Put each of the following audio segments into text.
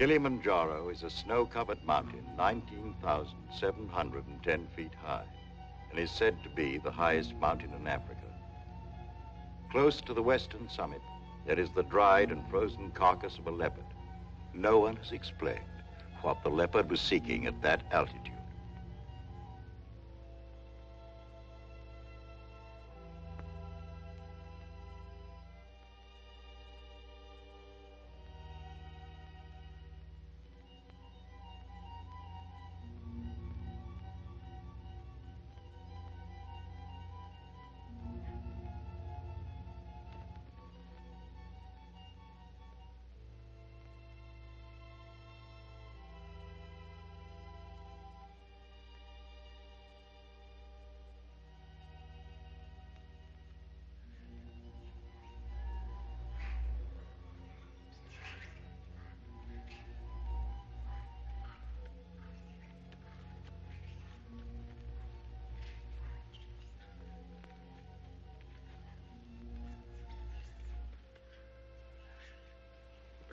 Kilimanjaro is a snow-covered mountain, 19,710 feet high, and is said to be the highest mountain in Africa. Close to the western summit, there is the dried and frozen carcass of a leopard. No one has explained what the leopard was seeking at that altitude.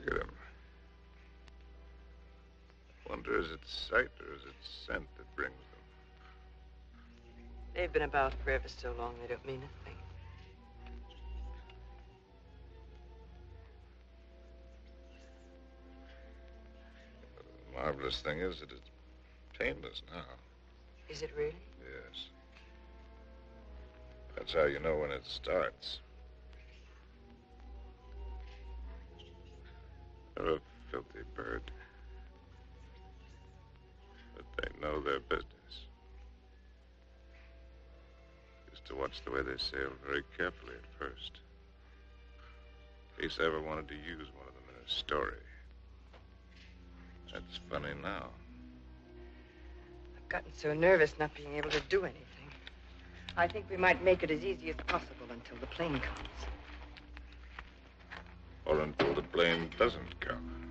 Look at him. Wonder, is it sight or is it scent that brings them? They've been about forever so long they don't mean a thing. The marvelous thing is that it's painless now. Is it really? Yes. That's how you know when it starts. They're a filthy bird. But they know their business. Used to watch the way they sailed very carefully at first. In case I ever wanted to use one of them in a story. That's funny now. I've gotten so nervous not being able to do anything. I think we might make it as easy as possible until the plane comes. Or until the plane doesn't come.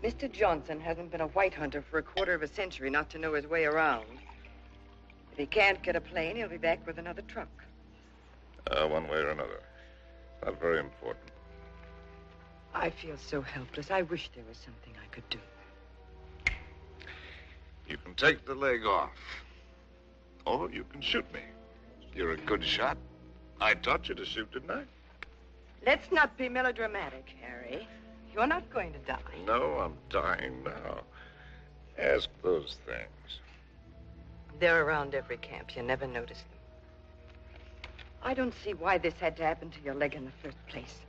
Mr. Johnson hasn't been a white hunter for a quarter of a century not to know his way around. If he can't get a plane, he'll be back with another truck. One way or another. Not very important. I feel so helpless. I wish there was something I could do. You can take the leg off. Or you can shoot me. You're a good shot. I taught you to shoot, didn't I? Let's not be melodramatic, Harry. You're not going to die. No, I'm dying now. Ask those things. They're around every camp. You never notice them. I don't see why this had to happen to your leg in the first place.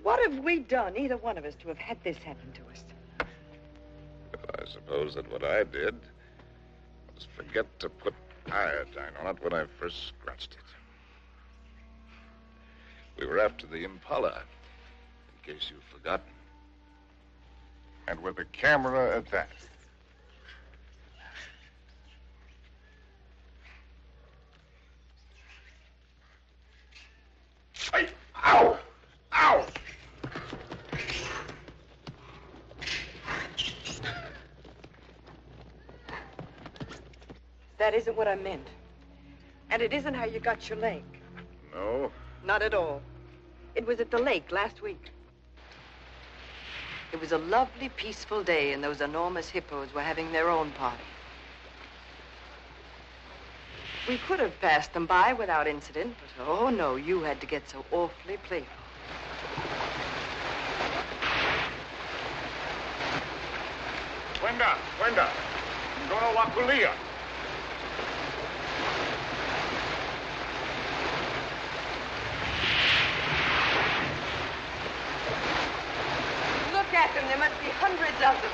What have we done, either one of us, to have had this happen to us? Well, I suppose that what I did was forget to put iodine on it when I first scratched it. We were after the Impala, in case you've forgotten. And with a camera at that. Hey! Ow! Ow! That isn't what I meant. And it isn't how you got your leg. No? Not at all. It was at the lake last week. It was a lovely, peaceful day, and those enormous hippos were having their own party. We could have passed them by without incident, but oh no, you had to get so awfully playful. Wenda! Dono Wakulia! Look at them. There must be hundreds of them.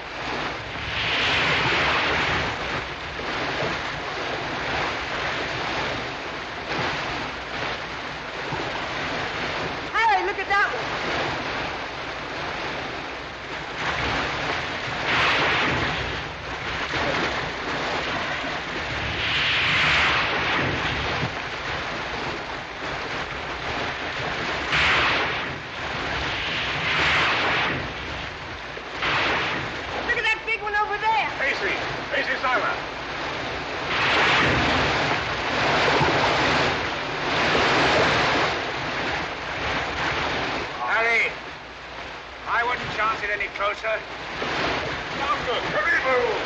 Harry, look at that one. Look at that closer. Longer. Hurry, move.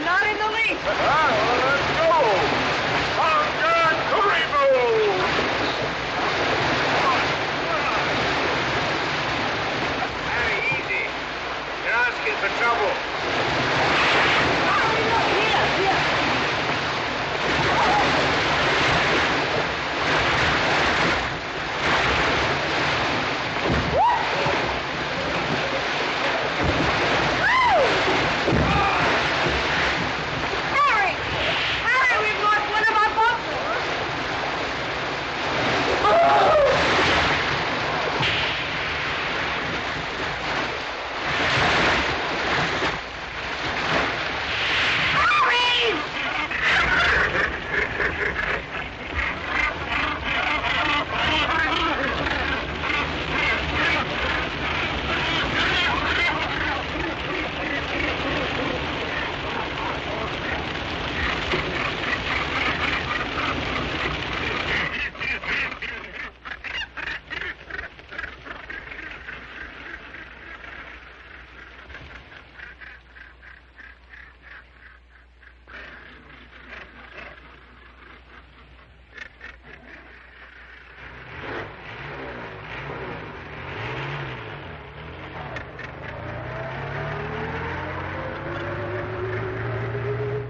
Not in the least. Let's go. Longer. Hurry, move. Harry, easy. You're asking for trouble. Here. Harry, we've lost one of our buffaloes.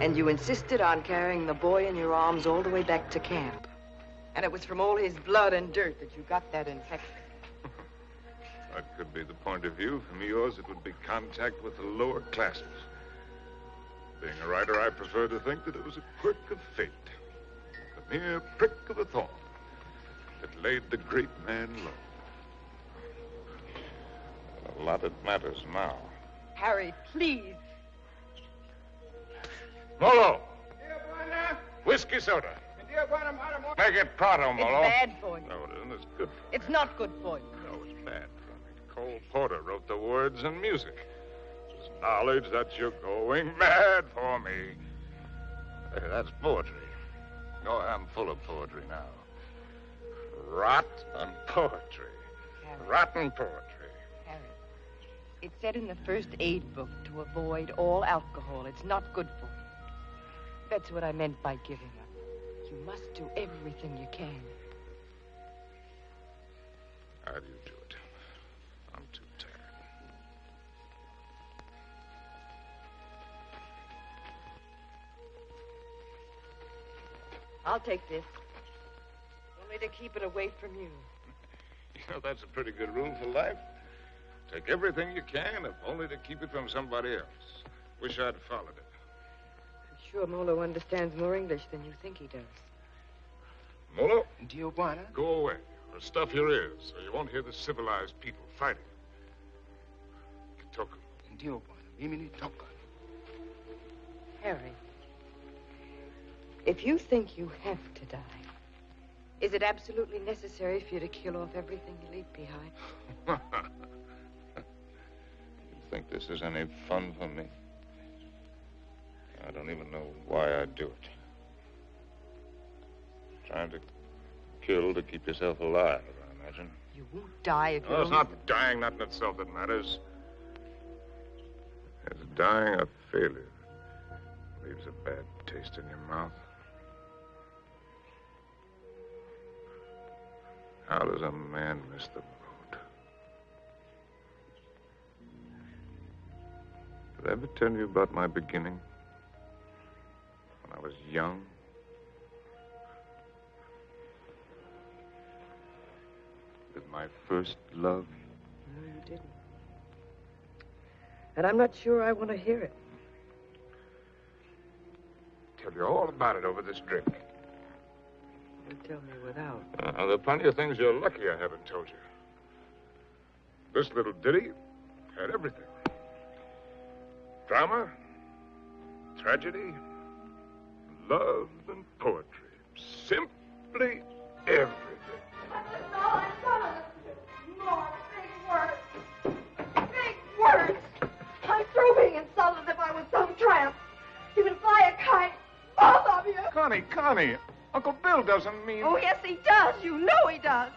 And you insisted on carrying the boy in your arms all the way back to camp. And it was from all his blood and dirt that you got that infection. That could be the point of view. From yours, it would be contact with the lower classes. Being a writer, I prefer to think that it was a quirk of fate. A mere prick of a thorn that laid the great man low. A lot it matters now. Harry, please. Molo! Whiskey soda. Make it pronto, Molo. It's bad for you. No, it isn't. It's good for me. It's not good for you. No, it's bad for me. Cole Porter wrote the words and music. It's knowledge that you're going mad for me. Hey, that's poetry. Oh, I'm full of poetry now. Rotten poetry. Harry. Rotten poetry. Harry, it said in the first aid book to avoid all alcohol. It's not good for you. That's what I meant by giving up. You must do everything you can. How do you do it? I'm too tired. I'll take this. Only to keep it away from you. You know, that's a pretty good rule for life. Take everything you can, if only to keep it from somebody else. Wish I'd followed it. I'm sure Molo understands more English than you think he does. Molo, Tijuana? go away. Or stuff your ears so you won't hear the civilized people fighting. Kitoko. Tijuana. Mimi toka. Harry, if you think you have to die, is it absolutely necessary for you to kill off everything you leave behind? You think this is any fun for me? I don't even know why I do it. Trying to kill to keep yourself alive, I imagine. You won't die if you Oh, it's don't... not dying, not in itself that matters. It's dying of failure. Leaves a bad taste in your mouth. How does a man miss the boat? Did I ever tell you about my beginning? When I was young? With my first love? No, you didn't. And I'm not sure I want to hear it. Tell you all about it over this drink. You tell me without. There are plenty of things you're lucky I haven't told you. This little ditty had everything. Drama, tragedy, love, and poetry. Simply everything. No, Connie, Uncle Bill doesn't mean... Oh, yes, he does. You know he does.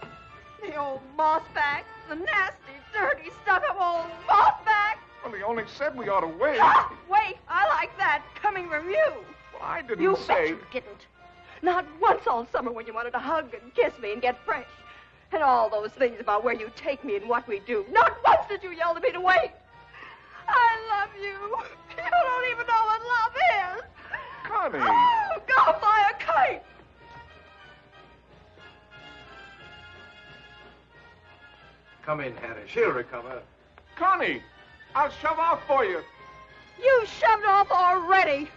The old mossback, the nasty, dirty, stuck-up old mossback. Well, he only said we ought to wait. Ah, wait, I like that, coming from you. Well, I didn't You say... bet you didn't. Not once all summer when you wanted to hug and kiss me and get fresh. And all those things about where you take me and what we do. Not once did you yell to me to wait. I love you. You don't even know what love is. Connie. Oh, go fly a kite. Come in, Harry. She'll recover. Connie, I'll shove off for you. You shoved off already.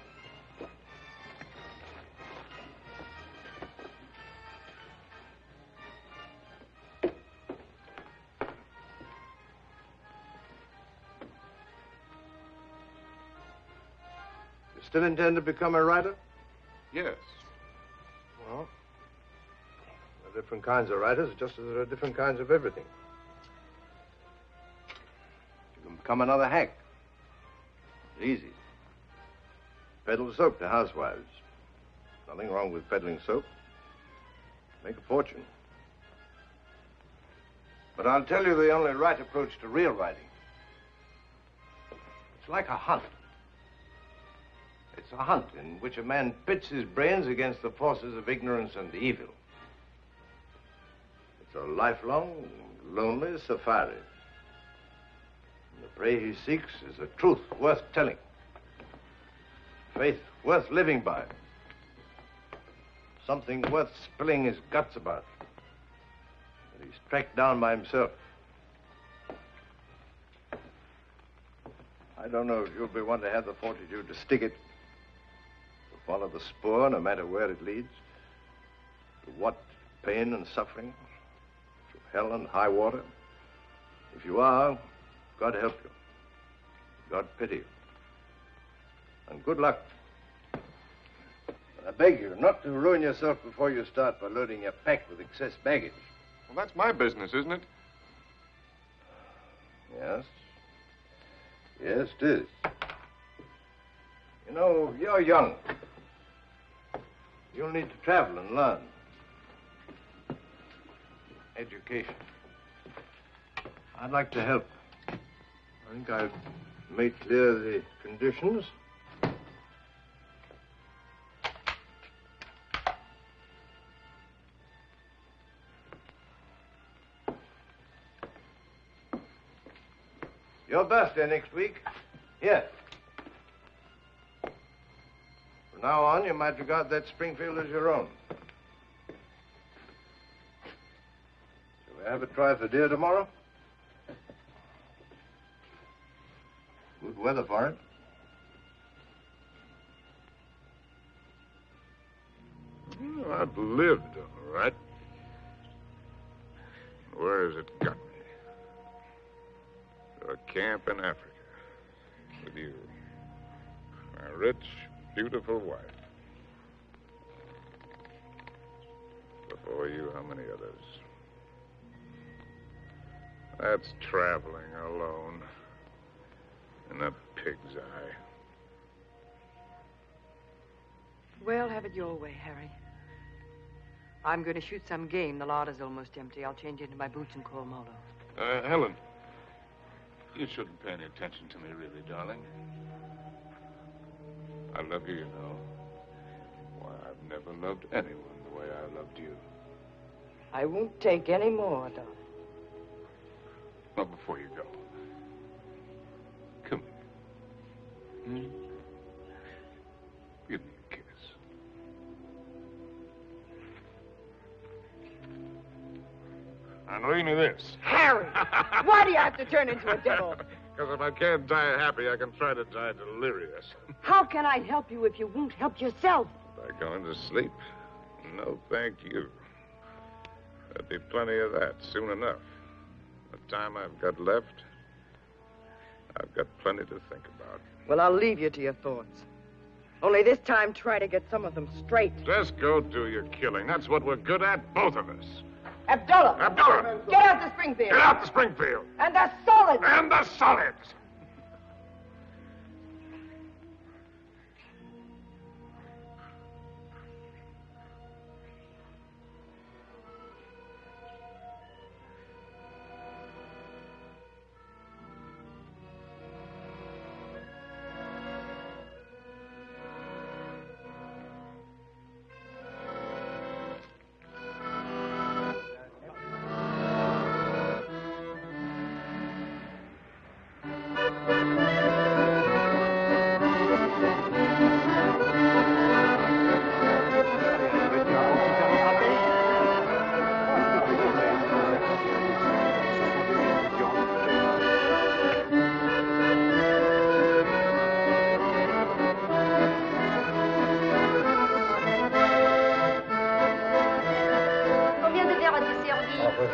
You still intend to become a writer? Yes. Well, there are different kinds of writers, just as there are different kinds of everything. You can become another hack. It's easy. Peddle soap to housewives. Nothing wrong with peddling soap. Make a fortune. But I'll tell you the only right approach to real writing. It's like a hunt. It's a hunt in which a man pits his brains against the forces of ignorance and evil. It's a lifelong, lonely safari. And the prey he seeks is a truth worth telling. Faith worth living by. Something worth spilling his guts about. That he's tracked down by himself. I don't know if you'll be one to have the fortitude to stick it. To follow the spoor, no matter where it leads. To what pain and suffering. To hell and high water. If you are, God help you. God pity you. And good luck. I beg you not to ruin yourself before you start by loading your pack with excess baggage. Well, that's my business, isn't it? Yes. Yes, it is. You know, you're young. You'll need to travel and learn. Education. I'd like to help. I think I've made clear the conditions. Your birthday next week. Here. From now on, you might regard that Springfield as your own. Shall we have a try for deer tomorrow? Good weather for it. Well, I've lived, all right. Where has it got me? To a camp in Africa. With you. My rich, beautiful wife. Before you, how many others? That's traveling alone. In a pig's eye. Well, have it your way, Harry. I'm going to shoot some game. The larder's almost empty. I'll change into my boots and call Molo. Helen, you shouldn't pay any attention to me, really, darling. I love you, you know. Why, I've never loved anyone the way I loved you. I won't take any more, darling. Well, before you go. Come here. Give me a kiss. And read me this. Harry! Why do you have to turn into a devil? Because if I can't die happy, I can try to die delirious. How can I help you if you won't help yourself? By going to sleep? No, thank you. There'll be plenty of that soon enough. The time I've got left, I've got plenty to think about. Well, I'll leave you to your thoughts. Only this time, try to get some of them straight. Just go do your killing. That's what we're good at, both of us. Abdullah! Abdullah! Get out to Springfield! Get out to Springfield! And the solids! And the solids!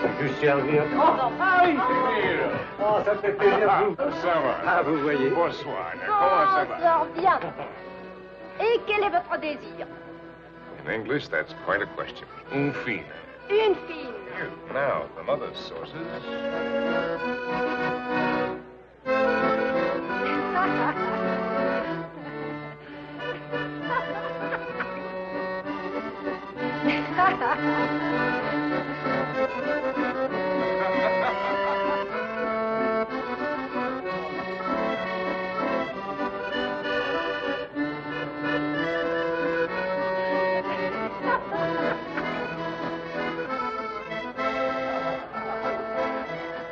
C'est du servir. Oh, Paris! Oh, ça fait plaisir. Ça va. Ah, vous voyez. Bonsoir. Comment ça va? Fort bien. Et quel est votre désir? In English, that's quite a question. Une fine. Une fille. Now, from other sources.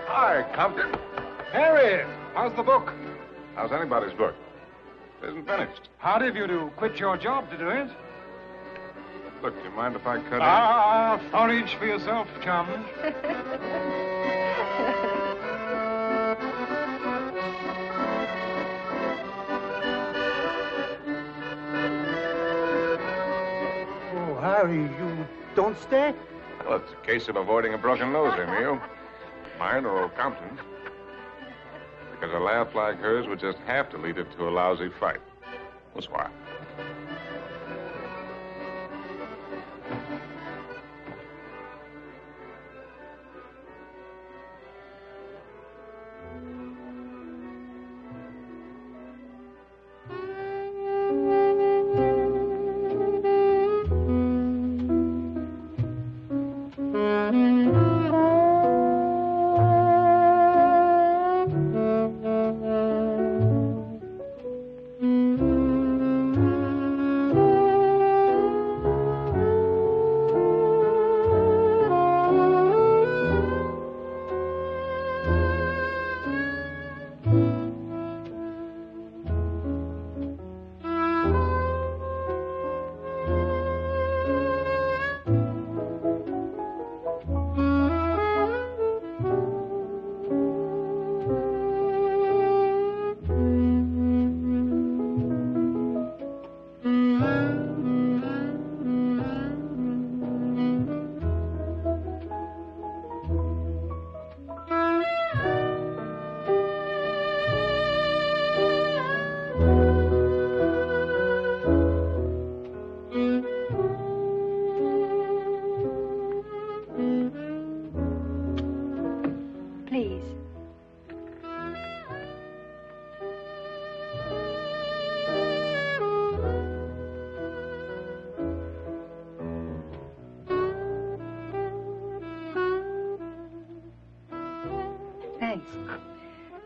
Hi, Compton. Harry, how's the book? How's anybody's book? It isn't finished. Hard of you to quit your job to do it. Look, do you mind if I cut Forage for yourself, chum. Oh, Harry, you don't stay? Well, it's a case of avoiding a broken nose, Emil. Mine or old Compton's. Because a laugh like hers would just have to lead it to a lousy fight. Bonsoir.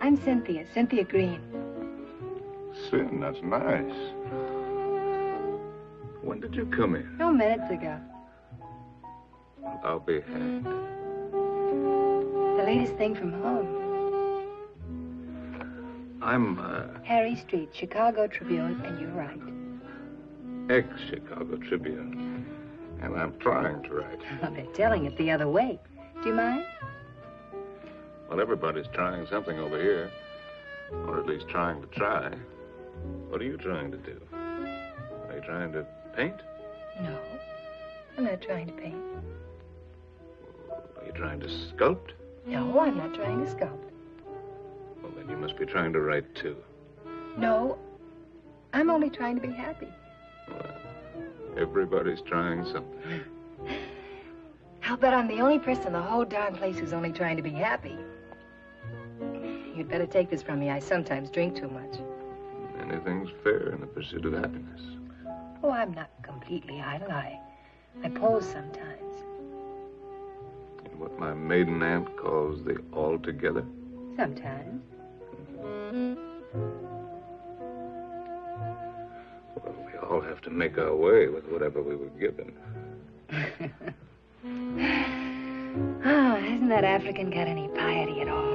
I'm Cynthia Green. Sin, that's nice. When did you come in? No, minutes ago. I'll be hanged. The latest thing from home. I'm, Harry Street, Chicago Tribune, and you're right. ex-Chicago Tribune. And I'm trying to write. Well, they're telling it the other way. Do you mind? Well, everybody's trying something over here. Or at least trying to try. What are you trying to do? Are you trying to paint? No, I'm not trying to paint. Are you trying to sculpt? No, I'm not trying to sculpt. Well, then you must be trying to write, too. No, I'm only trying to be happy. Well, everybody's trying something. I'll bet I'm the only person in the whole darn place who's only trying to be happy. You'd better take this from me. I sometimes drink too much. Anything's fair in the pursuit of happiness. Oh, I'm not completely idle. I pose sometimes. In what my maiden aunt calls the altogether? Sometimes. Well, we all have to make our way with whatever we were given. Oh, hasn't that African got any piety at all?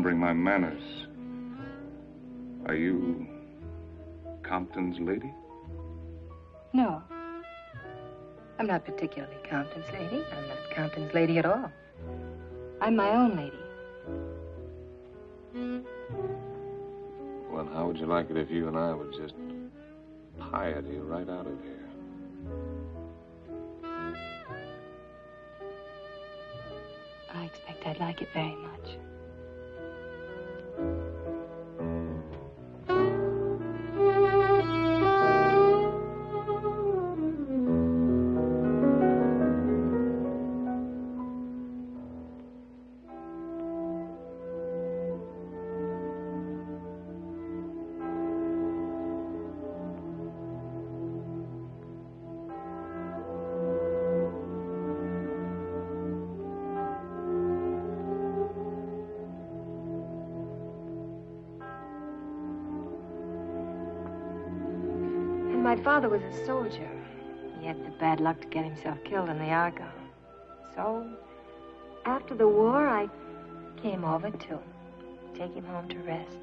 remembering my manners. Are you Compton's lady? No. I'm not particularly Compton's lady. I'm not Compton's lady at all. I'm my own lady. Well, how would you like it if you and I would just piety right out of here? I expect I'd like it very much. My father was a soldier. He had the bad luck to get himself killed in the Argonne. So, after the war, I came over to take him home to rest.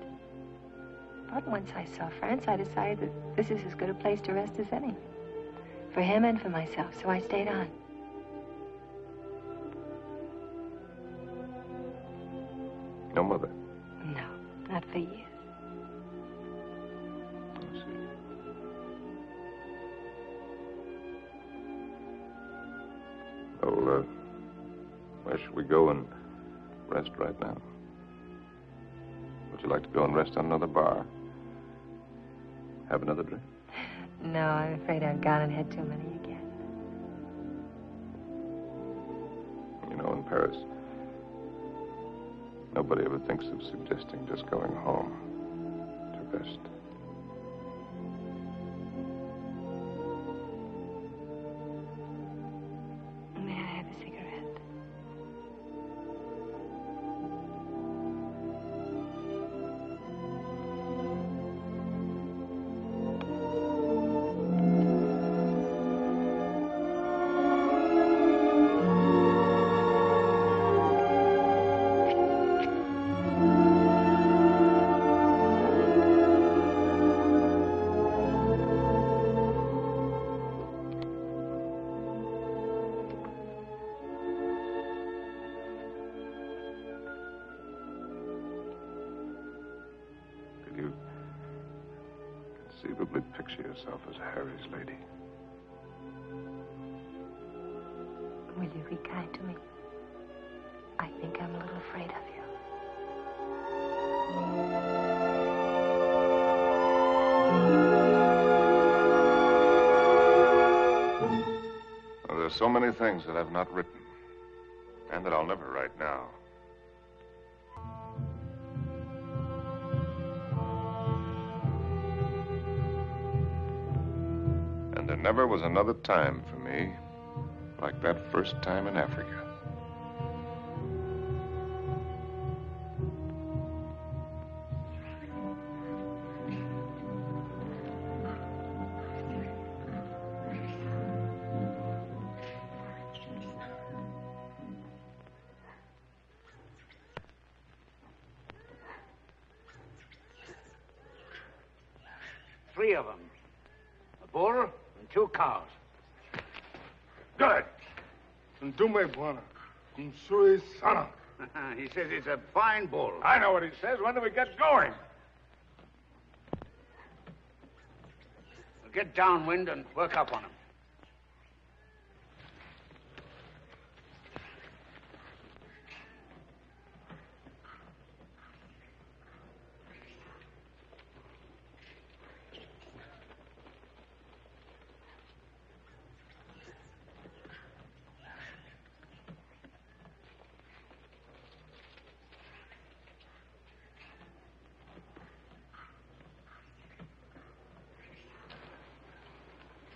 But once I saw France, I decided that this is as good a place to rest as any. For him and for myself, so I stayed on. No mother? No, not for years. Well, where should we go and rest right now? Would you like to go and rest on another bar? Have another drink? No, I'm afraid I've gone and had too many again. You know, in Paris, nobody ever thinks of suggesting just going home to rest. Conceivably picture yourself as Harry's lady. Will you be kind to me? I think I'm a little afraid of you. Well, there's so many things that I've not written, and that I'll never write now. There never was another time for me like that first time in Africa. Three of them. A bull and 2 cows. Good. And do me buona. Un sui sana. He says it's a fine bull. I know what he says. When do we get going? We'll get downwind and work up on him.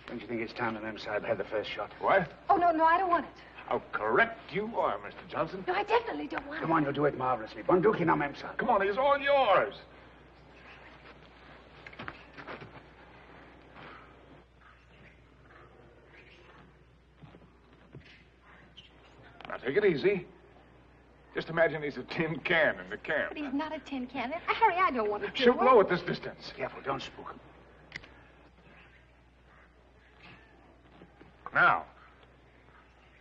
Don't you think it's time the Mem Sahib had the first shot? What? Oh, no, I don't want it. How correct you are, Mr. Johnson. No, I definitely don't want it. Come on, you'll do it marvelously. Bunduki now, Mem Sahib. Come on, he's all yours. Now, take it easy. Just imagine he's a tin can in the camp. But he's not a tin can. Harry, I don't want to do Shoot it. low at this distance. Careful, don't spook him. Now,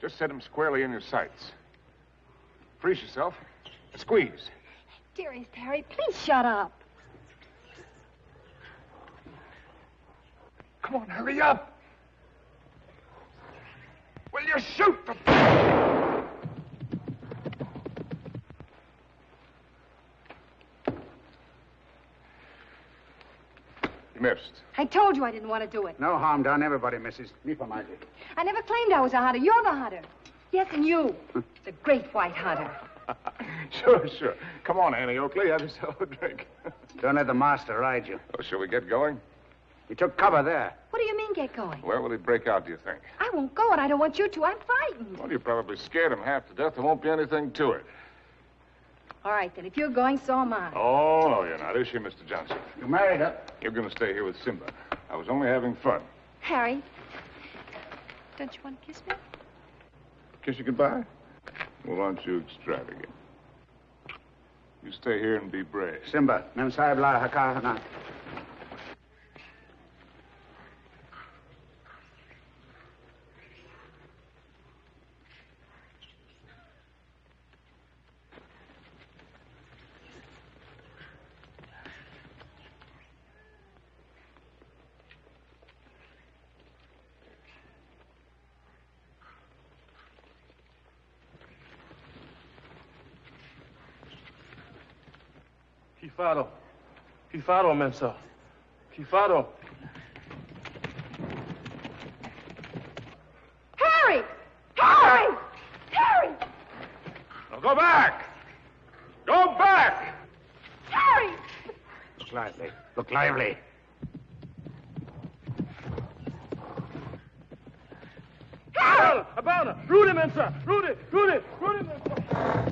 just set him squarely in your sights. Freeze yourself and squeeze. Dearest Harry, please shut up. Come on, hurry up. Will you shoot the... You missed. I told you I didn't want to do it. No harm done. Everybody misses. Me for my dick. I never claimed I was a hunter. You're the hunter. Yes, and you. The great white hunter. Sure. Come on, Annie Oakley. Have yourself a drink. Don't let the master ride you. Oh, shall we get going? He took cover there. What do you mean, get going? Where will he break out, do you think? I won't go, and I don't want you to. I'm frightened. Well, you probably scared him half to death. There won't be anything to it. All right, then. If you're going, so am I. Oh, no, you're not. Is she, Mr. Johnson? You married her. You're going to stay here with Simba. I was only having fun. Harry, don't you want to kiss me? Kiss you goodbye? Well, aren't you extravagant? You stay here and be brave. Simba, mem sahib la hakahana. Kifaro, Mensa. Kifaro. Harry! Harry! Harry! Now go back! Go back! Harry! Look lively. Look lively. Harry! Abana! Rudy, Mensa! Rudy, Mensa! Harry!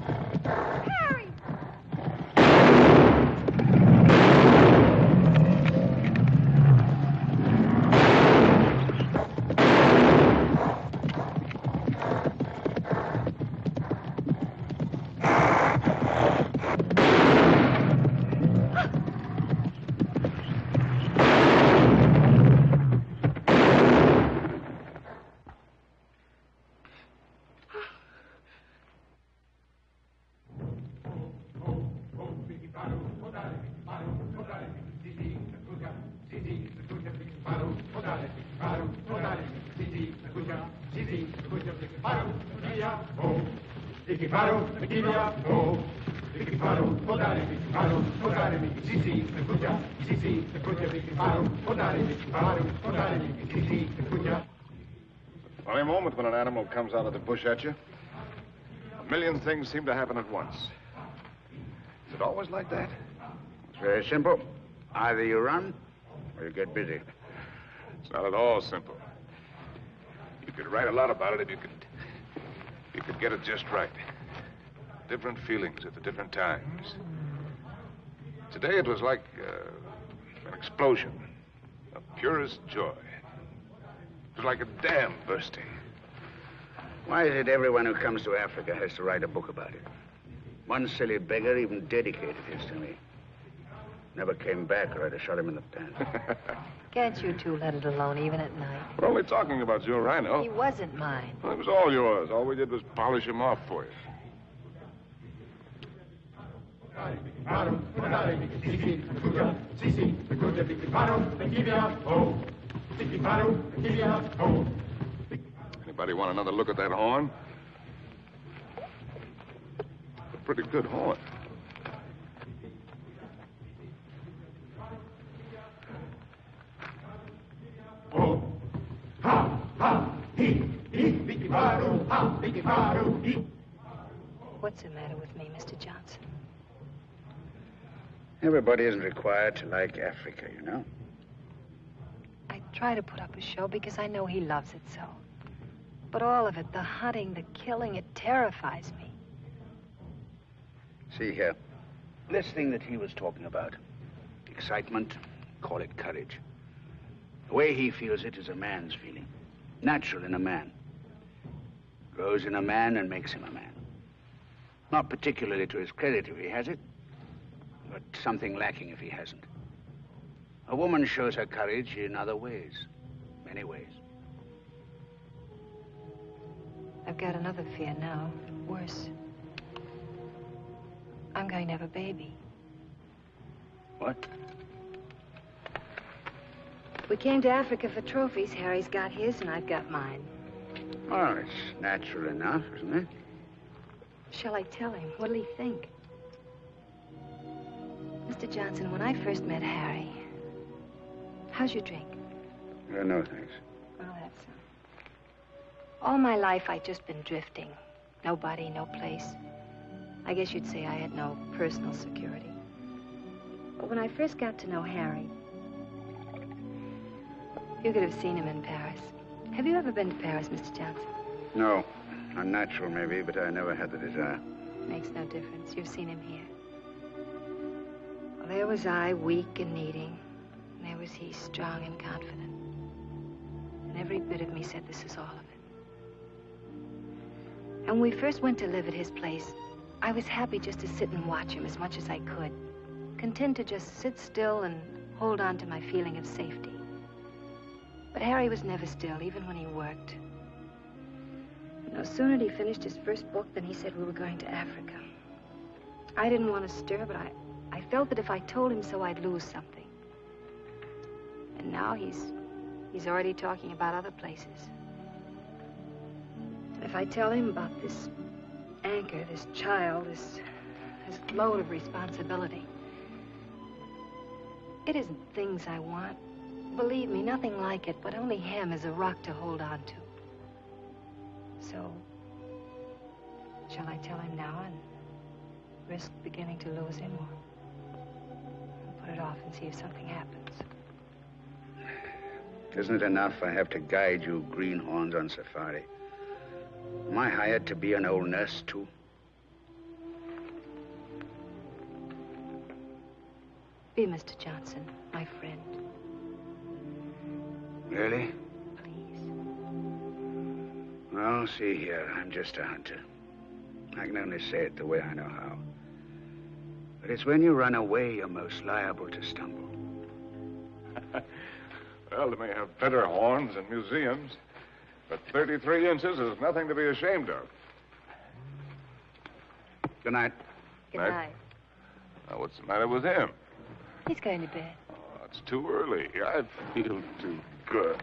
Funny moment when an animal comes out of the bush at you. A million things seem to happen at once. Is it always like that? It's very simple. Either you run or you get busy. It's not at all simple. You could write a lot about it if you could get it just right. Different feelings at the different times. Today it was like an explosion of purest joy. It was like a dam bursting. Why is it everyone who comes to Africa has to write a book about it? One silly beggar even dedicated his to me. Never came back, or I'd have shot him in the pants. Can't you two let it alone, even at night? We're only talking about your rhino. He wasn't mine. Well, it was all yours. All we did was polish him off for you. Anybody want another look at that horn? A pretty good horn. What's the matter with me, Mr. Johnson? Everybody isn't required to like Africa, you know. I try to put up a show because I know he loves it so. But all of it, the hunting, the killing, it terrifies me. See here, this thing that he was talking about, excitement, call it courage. The way he feels it is a man's feeling, natural in a man. Grows in a man and makes him a man. Not particularly to his credit if he has it, but something lacking if he hasn't. A woman shows her courage in other ways, many ways. I've got another fear now, worse. I'm going to have a baby. What? We came to Africa for trophies. Harry's got his and I've got mine. Well, it's natural enough, isn't it? Shall I tell him? What'll he think? Mr. Johnson, when I first met Harry, how's your drink? No, thanks. Well, that's all my life I'd just been drifting. Nobody, no place. I guess you'd say I had no personal security. But when I first got to know Harry, you could have seen him in Paris. Have you ever been to Paris, Mr. Johnson? No. Unnatural, maybe, but I never had the desire. Makes no difference. You've seen him here. Well, there was I, weak and needing. And there was he, strong and confident. And every bit of me said this is all of it. And when we first went to live at his place, I was happy just to sit and watch him as much as I could. Content to just sit still and hold on to my feeling of safety. But Harry was never still, even when he worked. No sooner had he finished his first book than he said we were going to Africa. I didn't want to stir, but I felt that if I told him so, I'd lose something. And now he's already talking about other places. And if I tell him about this anchor, this child, this load of responsibility, it isn't things I want. Believe me, nothing like it, but only him as a rock to hold on to. So, shall I tell him now and risk beginning to lose him, or put it off and see if something happens? Isn't it enough I have to guide you greenhorns on safari? Am I hired to be an old nurse, too? Be Mr. Johnson, my friend. Really? Please. Well, see here, I'm just a hunter. I can only say it the way I know how. But it's when you run away you're most liable to stumble. Well, they may have better horns in museums, but 33 inches is nothing to be ashamed of. Good night. Good night. Now, what's the matter with him? He's going to bed. Oh, it's too early. I feel too good.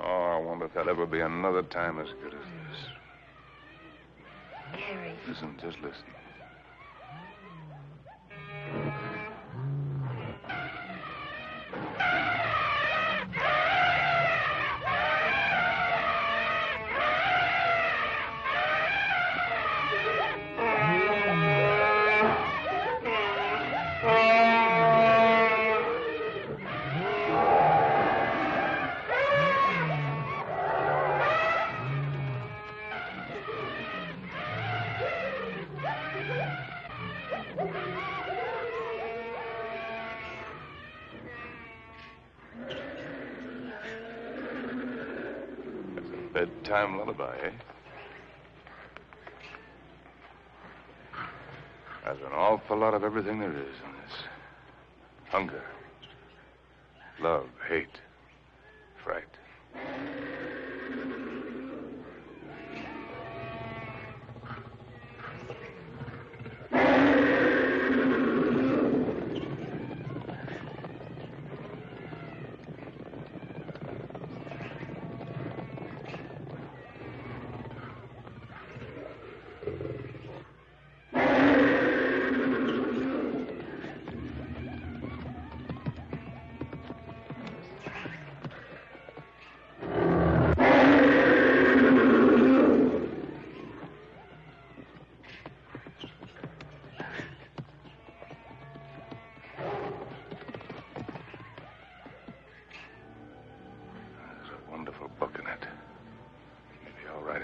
Oh, I wonder if there'll ever be another time as good as this. Harry. Listen, just listen. Bedtime lullaby, eh? There's an awful lot of everything there is in this. Hunger, love, hate, fright.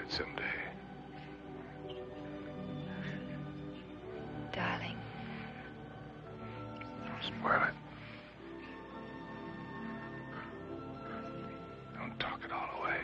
Someday. Darling. Don't spoil it. Don't talk it all away.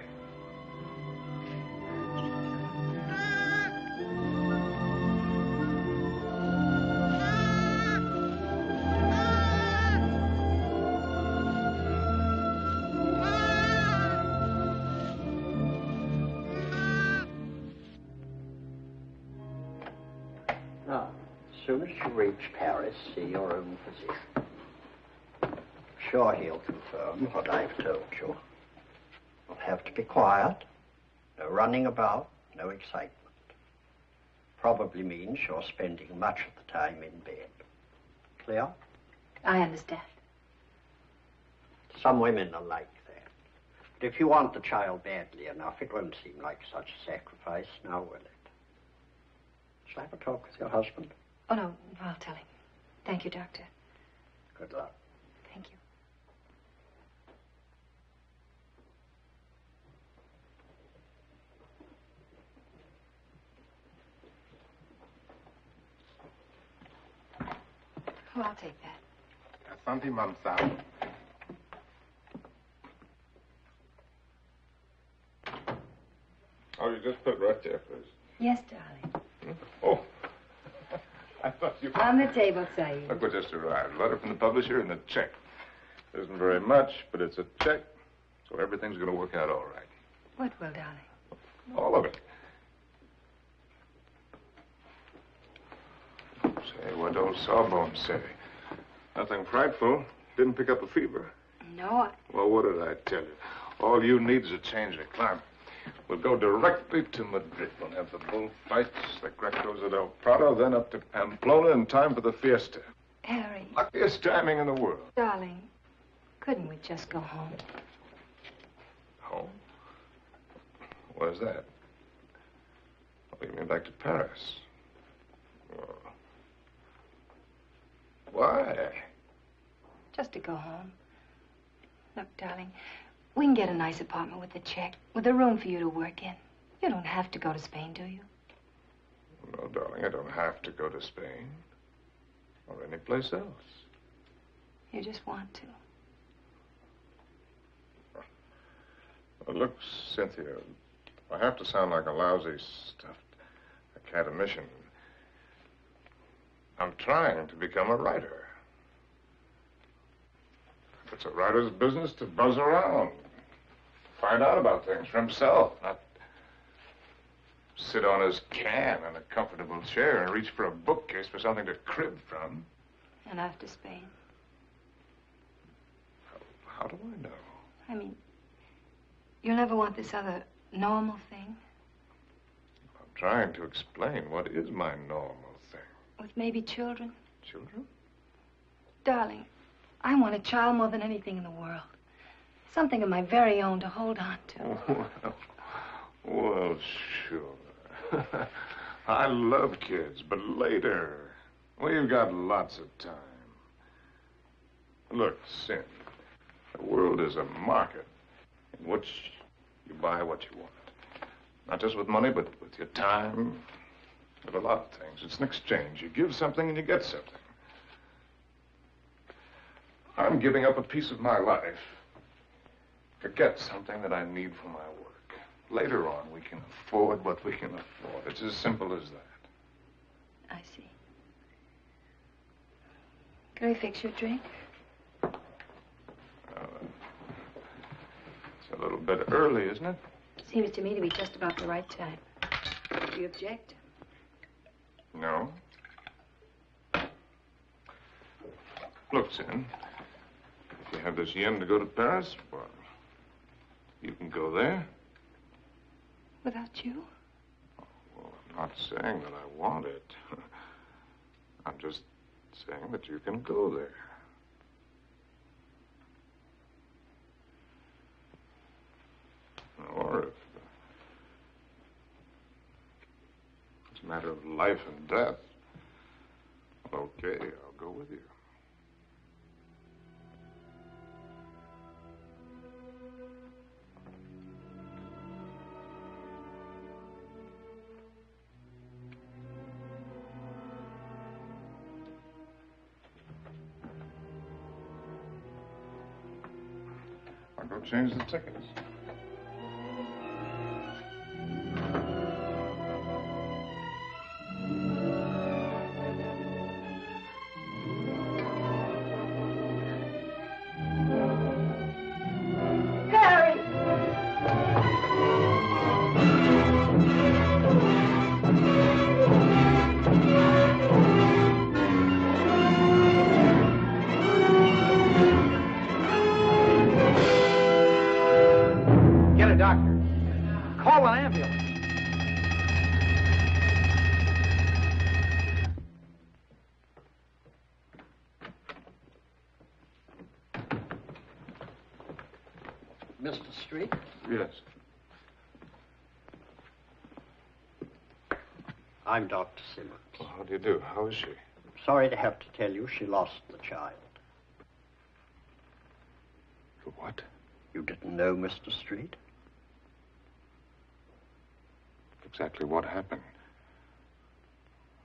as you reach Paris, see your own physician. Sure, he'll confirm what I've told you. You'll have to be quiet. No running about, no excitement. Probably means you're spending much of the time in bed. Clear? I understand. Some women are like that. But if you want the child badly enough, it won't seem like such a sacrifice, now will it? Shall I have a talk with your husband? Oh, no, I'll tell him. Thank you, Doctor. Good luck. Thank you. Oh, I'll take that. Asante, Mamsa. Oh, you just put it right there first. Yes, darling. Oh. I thought you... On the table, Saeed. Look what just arrived. Letter from the publisher and the check. Isn't very much, but it's a check, so everything's going to work out all right. What will, darling? All of it. Say, what old Sawbones say? Nothing frightful. Didn't pick up a fever. No, Well, what did I tell you? All you need is a change of climate. We'll go directly to Madrid. We'll have the bullfights, the Grecos at El Prado, then up to Pamplona in time for the fiesta. Harry. Luckiest timing in the world. Darling, couldn't we just go home? Home? Where's that? Oh, you mean back to Paris? Well, why? Just to go home. Look, darling, we can get a nice apartment with a check, with a room for you to work in. You don't have to go to Spain, do you? No, darling, I don't have to go to Spain. Or any place else. You just want to. Well, look, Cynthia, I have to sound like a lousy stuffed academician. I'm trying to become a writer. It's a writer's business to buzz around. Find out about things for himself, not sit on his can in a comfortable chair and reach for a bookcase for something to crib from. And after Spain? How do I know? I mean, you'll never want this other normal thing? I'm trying to explain what is my normal thing. With maybe children? Children? Darling, I want a child more than anything in the world. Something of my very own to hold on to. Well, sure. I love kids, but later. We've got lots of time. Look, Sin, the world is a market in which you buy what you want. Not just with money, but with your time, with a lot of things. It's an exchange. You give something and you get something. I'm giving up a piece of my life to get something that I need for my work. Later on, we can afford what we can afford. It's as simple as that. I see. Can I fix your drink? It's a little bit early, isn't it? Seems to me to be just about the right time. Do you object? No. Look, Sin, if you have this yen to go to Paris, well, you can go there. Without you? Well, I'm not saying that I want it. I'm just saying that you can go there. Or if it's a matter of life and death, okay, I'll go with you. I'll go change the tickets. a doctor. Call an ambulance. Mr. Street? Yes. I'm Dr. Simmons. Well, how do you do? How is she? Sorry to have to tell you she lost the child. The what? You didn't know, Mr. Street? Exactly what happened?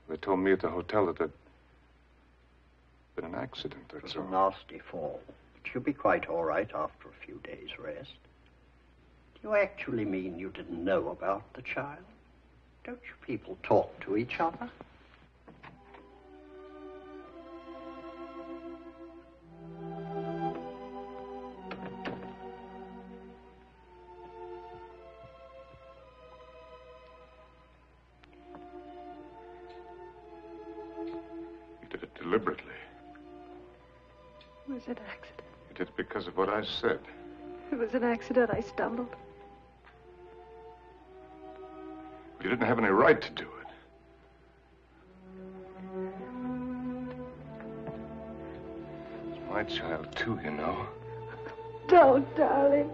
They told me at the hotel that there'd been an accident, that's all. It was a nasty fall. But you'll be quite all right after a few days' rest. Do you actually mean you didn't know about the child? Don't you people talk to each other? You did it deliberately. It was an accident. You did it because of what I said. It was an accident. I stumbled. You didn't have any right to do it. It's my child, too, you know. Don't, darling.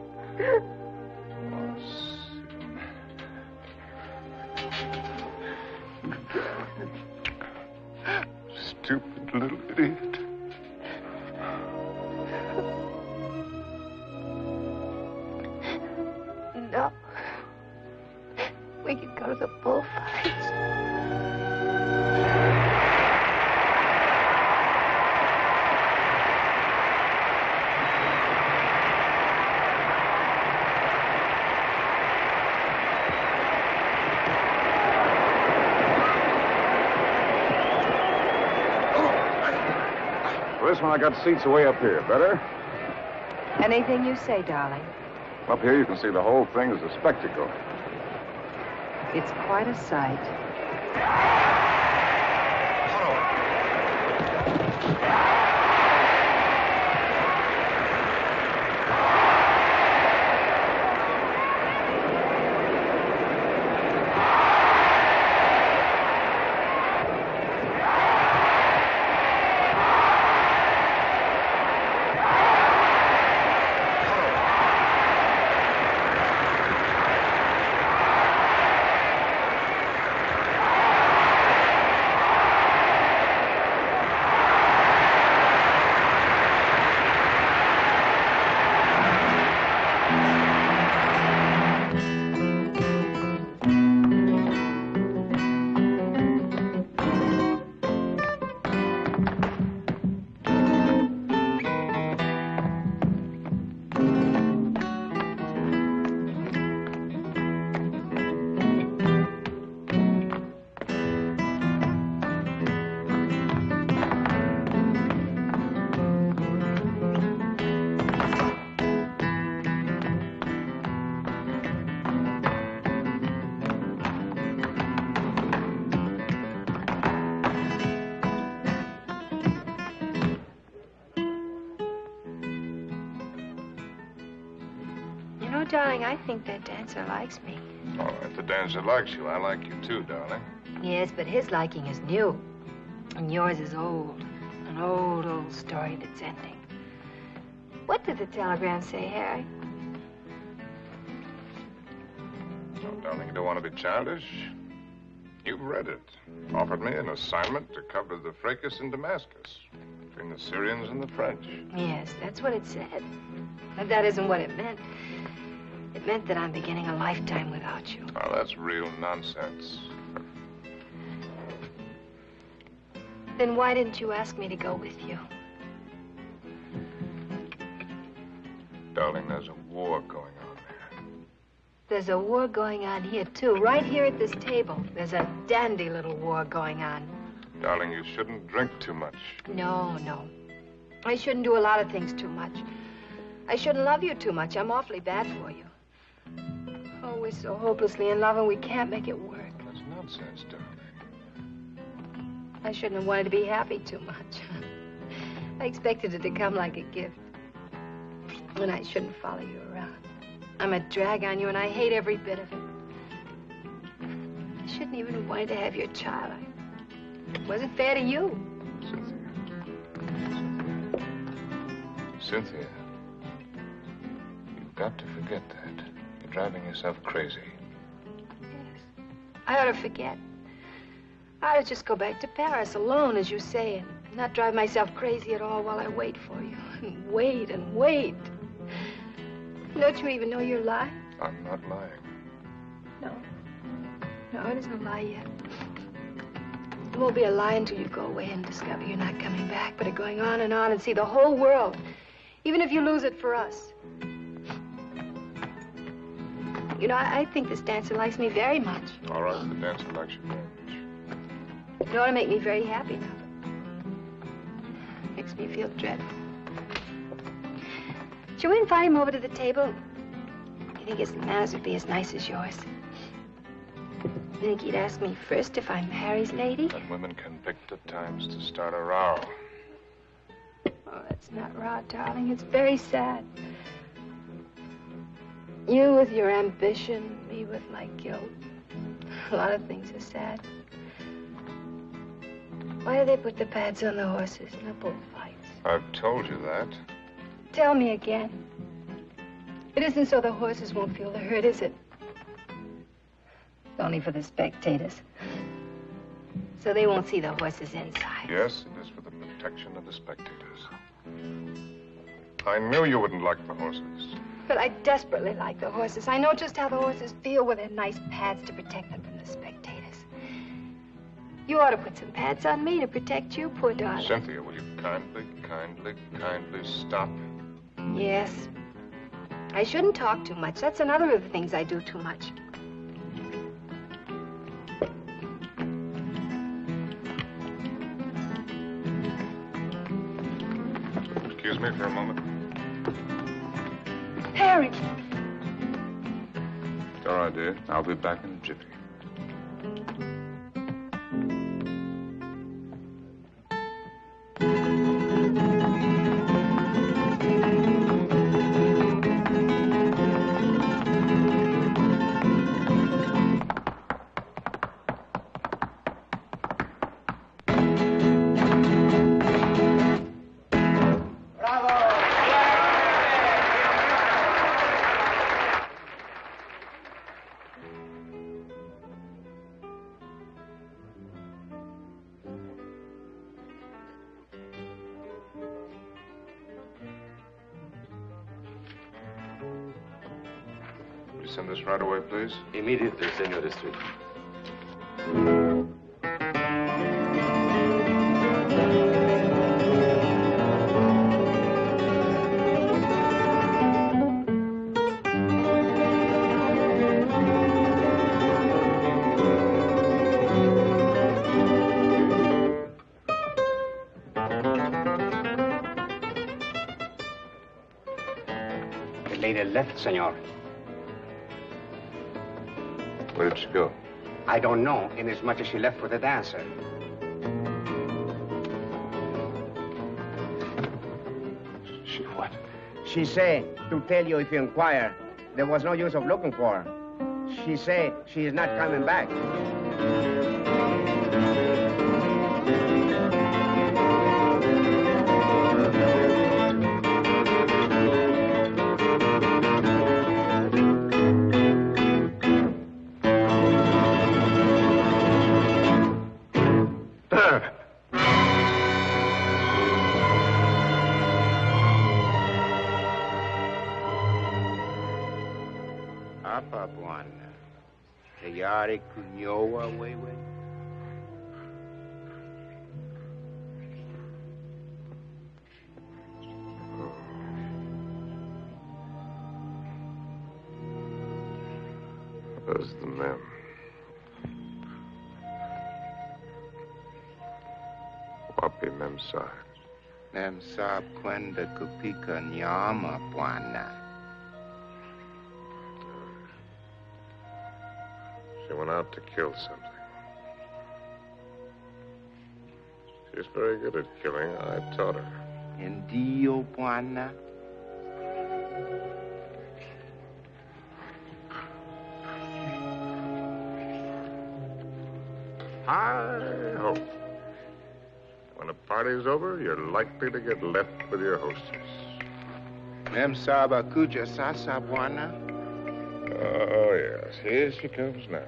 Stupid little idiot. No. We could go to the bullfights. For this one, I got seats way up here. Better? Anything you say, darling. Up here, you can see the whole thing as a spectacle. It's quite a sight. Darling, I think that dancer likes me. Oh, if the dancer likes you, I like you too, darling. Yes, but his liking is new. And yours is old. An old, old story that's ending. What did the telegram say, Harry? Oh, darling, you don't want to be childish. You've read it. Offered me an assignment to cover the fracas in Damascus between the Syrians and the French. Yes, that's what it said. But that isn't what it meant. It meant that I'm beginning a lifetime without you. Oh, that's real nonsense. Then why didn't you ask me to go with you? Darling, there's a war going on there. There's a war going on here, too. Right here at this table. There's a dandy little war going on. Darling, you shouldn't drink too much. No, no. I shouldn't do a lot of things too much. I shouldn't love you too much. I'm awfully bad for you. Oh, we're so hopelessly in love and we can't make it work. That's nonsense, darling. I shouldn't have wanted to be happy too much. I expected it to come like a gift. And I shouldn't follow you around. I'm a drag on you, and I hate every bit of it. I shouldn't even have wanted to have your child. It wasn't fair to you. Cynthia, you've got to forget that. You're driving yourself crazy. Yes. I ought to forget. I ought to just go back to Paris alone, as you say, and not drive myself crazy at all while I wait for you. And wait and wait. Don't you even know you're lying? I'm not lying. No. No, it isn't a lie yet. It won't be a lie until you go away and discover you're not coming back, but are going on and see the whole world, even if you lose it for us. You know, I think this dancer likes me very much. All right, the dancer likes you very much. It ought to make me very happy now. Makes me feel dreadful. Shall we invite him over to the table? You think his manners would be as nice as yours? You think he'd ask me first if I'm Harry's lady? But women can pick the times to start a row. Oh, that's not raw, darling. It's very sad. You with your ambition, me with my guilt. A lot of things are sad. Why do they put the pads on the horses in the bullfights? I've told you that. Tell me again. It isn't so the horses won't feel the hurt, is it? It's only for the spectators. So they won't see the horses inside. Yes, it is for the protection of the spectators. I knew you wouldn't like the horses. But I desperately like the horses. I know just how the horses feel with their nice pads to protect them from the spectators. You ought to put some pads on me to protect you, poor darling. Cynthia, will you kindly stop? Yes. I shouldn't talk too much. That's another of the things I do too much. Excuse me for a moment. Harry! It's all right, dear. I'll be back in a jiffy. Send this right away, please. Immediately, Senor District. The lady left, senor. Where did she go? I don't know, inasmuch as she left for the dancer. She what? She say to tell you if you inquire. There was no use of looking for her. She say she is not coming back. Where's the mem? Wapi mem sahib? Mem sahib kwenda kupika nyama, bwana. She went out to kill something. She's very good at killing. I taught her. Ndio, bwana. Hi-ho. When the party's over, you're likely to get left with your hostess. Mem Saba Kuja Sasa Buana. Oh, yes. Here she comes now.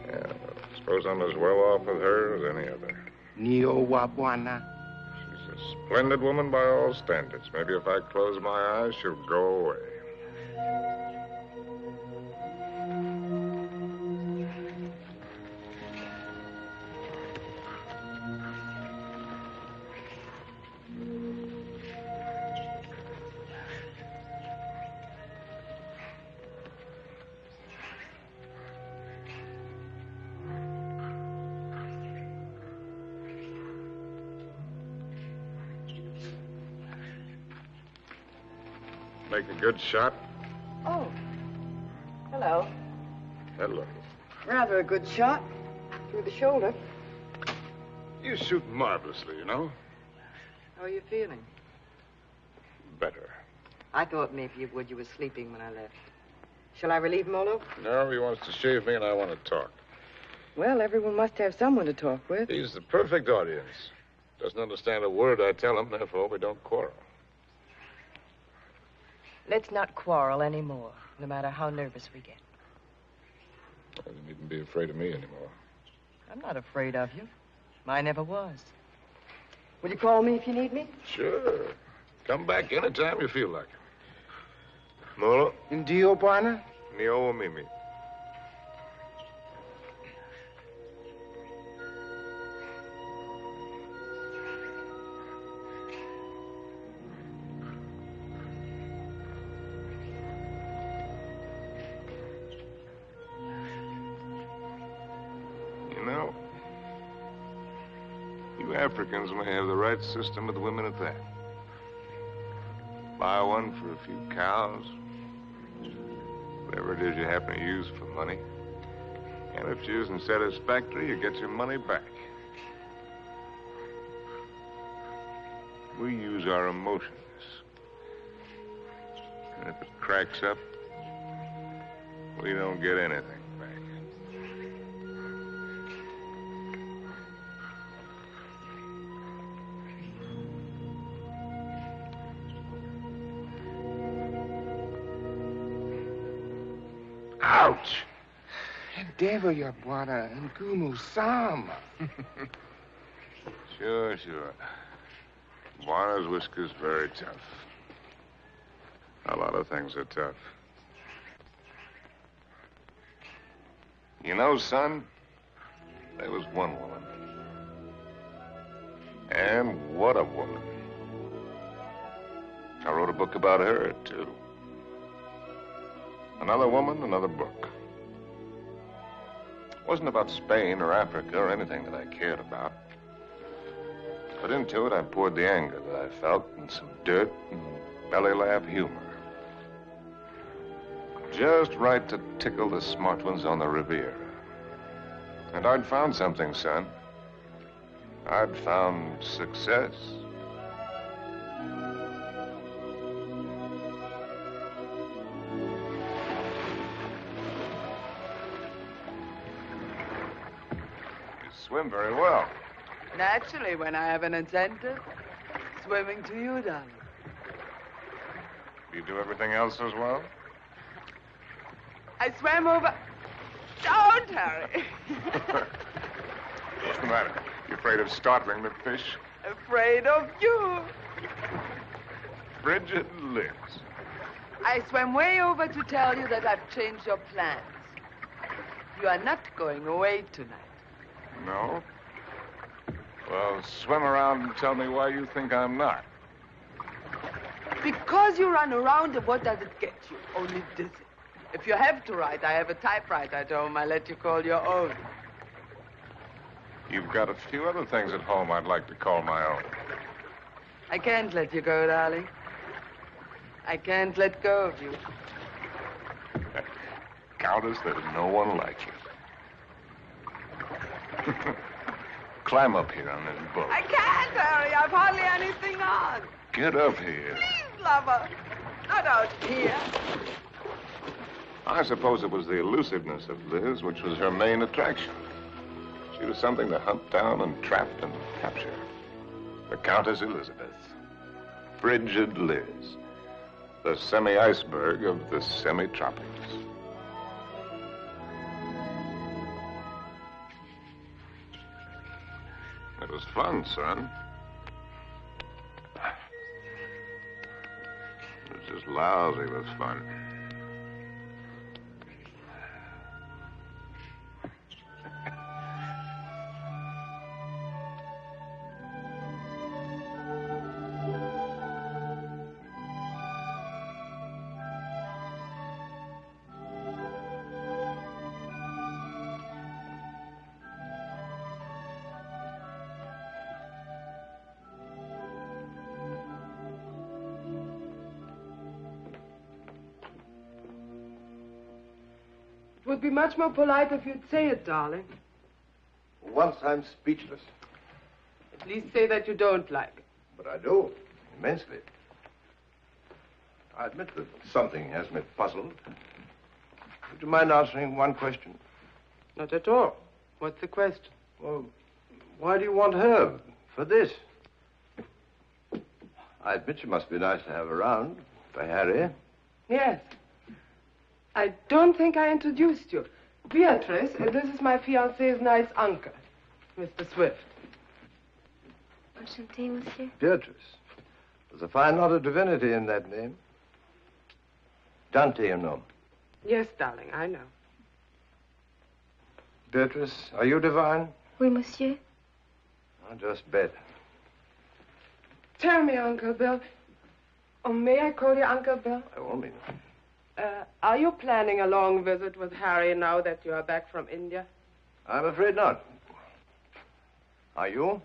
Yeah, suppose I'm as well off with her as any other. Nio Wabuana. She's a splendid woman by all standards. Maybe if I close my eyes, she'll go away. Make a good shot? Oh. Hello. Hello. Rather a good shot. Through the shoulder. You shoot marvelously, you know. How are you feeling? Better. I thought maybe you would. You were sleeping when I left. Shall I relieve Molo? No, he wants to shave me and I want to talk. Well, everyone must have someone to talk with. He's the perfect audience. Doesn't understand a word I tell him, therefore we don't quarrel. Let's not quarrel anymore, no matter how nervous we get. You needn't be afraid of me anymore. I'm not afraid of you. I never was. Will you call me if you need me? Sure. Come back anytime you feel like it. Molo? Ndio Buana? Nio Mimi. Africans may have the right system with women at that. Buy one for a few cows, whatever it is you happen to use for money. And if she isn't satisfactory, you get your money back. We use our emotions. And if it cracks up, we don't get anything back. Ouch! Endeavor your Buana and Gumu Sam. Sure. Buana's whisker's very tough. A lot of things are tough. You know, son, there was one woman. And what a woman. I wrote a book about her, too. Another woman, another book. It wasn't about Spain or Africa or anything that I cared about. But into it, I poured the anger that I felt and some dirt and belly laugh humor. Just right to tickle the smart ones on the Riviera. And I'd found something, son. I'd found success. Swim very well. Naturally, when I have an incentive. Swimming to you, darling. You do everything else as well? I swam over... Don't hurry. What's the matter? You afraid of startling the fish? Afraid of you. Bridget lives. I swam way over to tell you that I've changed your plans. You are not going away tonight. No? Well, swim around and tell me why you think I'm not. Because you run around, and what does it get you? Only dizzy. If you have to write, I have a typewriter at home. I let you call your own. You've got a few other things at home I'd like to call my own. I can't let you go, darling. I can't let go of you. Countess, there's no one like you. Climb up here on this boat. I can't, Harry. I've hardly anything on. Get up here. Please, lover. Not out here. I suppose it was the elusiveness of Liz which was her main attraction. She was something to hunt down and trap and capture. The Countess Elizabeth. Frigid Liz. The semi-iceberg of the semi-tropics. It was fun, son. It was just lousy with fun. It would be much more polite if you'd say it, darling. Once I'm speechless. At least say that you don't like it. But I do, immensely. I admit that something has me puzzled. Would you mind answering one question? Not at all. What's the question? Well, why do you want her for this? I admit she must be nice to have around for Harry. Yes. I don't think I introduced you. Beatrice, this is my fiancé's nice uncle, Mr. Swift. Enchanté, monsieur. Beatrice. There's a fine lot of divinity in that name. Dante, you know. Yes, darling, I know. Beatrice, are you divine? Oui, monsieur. I'll just bet. Tell me, Uncle Bill. Oh, may I call you Uncle Bill? By all means. Are you planning a long visit with Harry now that you are back from India? I'm afraid not. Are you?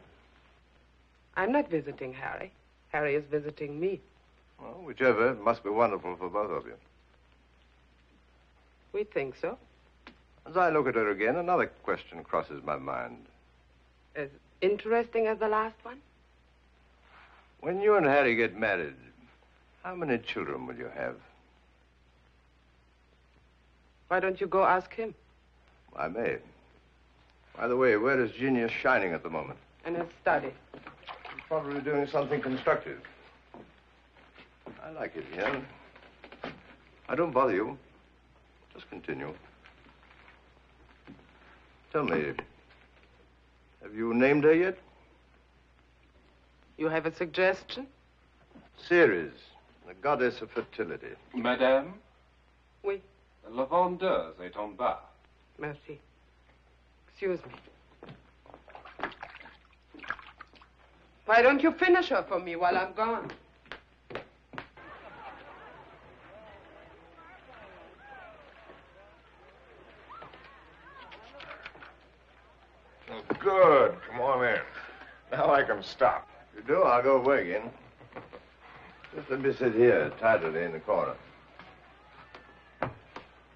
I'm not visiting Harry. Harry is visiting me. Well, whichever. It must be wonderful for both of you. We think so. As I look at her again, another question crosses my mind. As interesting as the last one? When you and Harry get married, how many children will you have? Why don't you go ask him? I may. By the way, where is Genius shining at the moment? In his study. He's probably doing something constructive. I like it here. I don't bother you. Just continue. Tell me, have you named her yet? You have a suggestion? Ceres, the goddess of fertility. Madame? Oui. La vendeuse est en bas. Merci. Excuse me. Why don't you finish her for me while I'm gone? Oh, good. Come on in. Now I can stop. If you do, I'll go away again. Just let me sit here, tidily in the corner.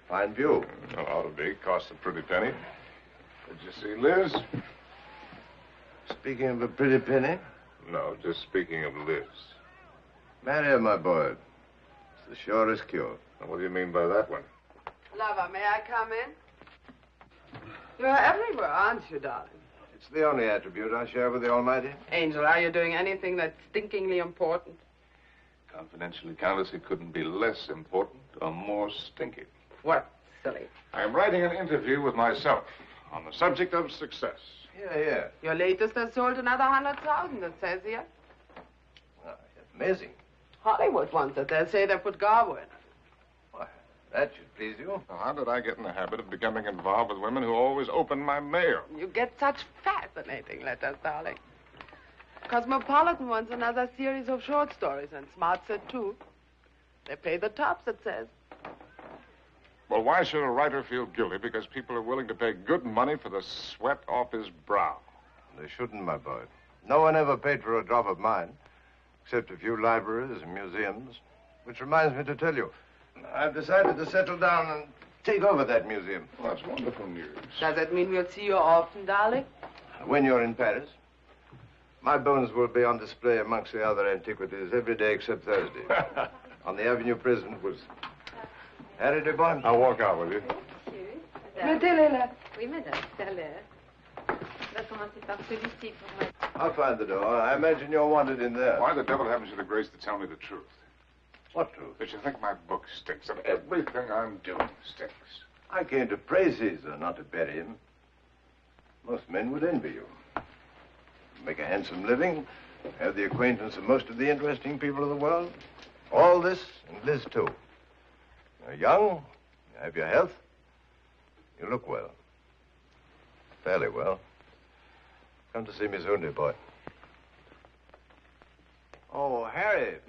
Fine view. Well, ought to be. Cost a pretty penny. Did you see Liz? Speaking of a pretty penny? No, just speaking of Liz. Marry her, my boy. It's the surest cure. Now, what do you mean by that one? Lover, may I come in? You're everywhere, aren't you, darling? It's the only attribute I share with the Almighty. Angel, are you doing anything that's stinkingly important? Confidentially, Countess, it couldn't be less important or more stinky. What, silly? I'm writing an interview with myself on the subject of success. Yeah. Your latest has sold another 100,000, it says here. Amazing. Hollywood wants it. They'll say they put Garbo in it. Why, that should please you. Now, how did I get in the habit of becoming involved with women who always open my mail? You get such fascinating letters, darling. Cosmopolitan wants another series of short stories, and Smart said too. They pay the tops, it says. Well, why should a writer feel guilty because people are willing to pay good money for the sweat off his brow? They shouldn't, my boy. No one ever paid for a drop of mine, except a few libraries and museums. Which reminds me to tell you, I've decided to settle down and take over that museum. Well, that's wonderful news. Does that mean we'll see you often, darling? When you're in Paris. My bones will be on display amongst the other antiquities every day except Thursday. On the Avenue Prison was... Harry de Bon. I'll walk out with you. Mettez-les là. Oui, madame, tout à l'heure. On va commencer par celui-ci pour moi. I'll find the door. I imagine you're wanted in there. Why the devil haven't you the grace to tell me the truth? What truth? That you think my book stinks, and everything I'm doing stinks. I came to praise Caesar, not to bury him. Most men would envy you. Make a handsome living, have the acquaintance of most of the interesting people of the world. All this, and Liz, too. You're young, you have your health, you look well. Fairly well. Come to see me soon, dear boy. Oh, Harry.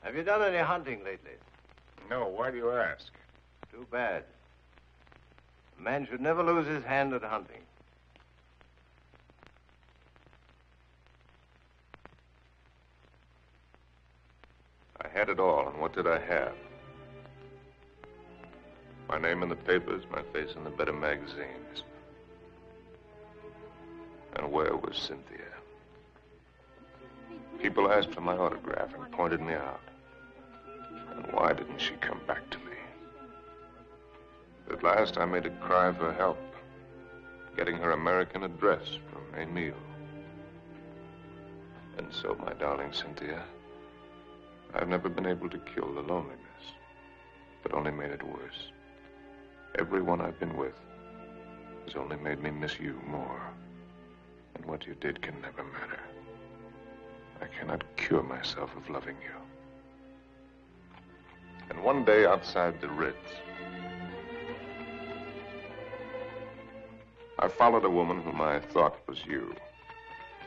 Have you done any hunting lately? No, why do you ask? Too bad. A man should never lose his hand at hunting. I had it all, and what did I have? My name in the papers, my face in the better magazines. And where was Cynthia? People asked for my autograph and pointed me out. And why didn't she come back to me? At last, I made a cry for help, getting her American address from Emile. And so, my darling Cynthia, I've never been able to kill the loneliness, but only made it worse. Everyone I've been with has only made me miss you more. And what you did can never matter. I cannot cure myself of loving you. And one day outside the Ritz, I followed a woman whom I thought was you.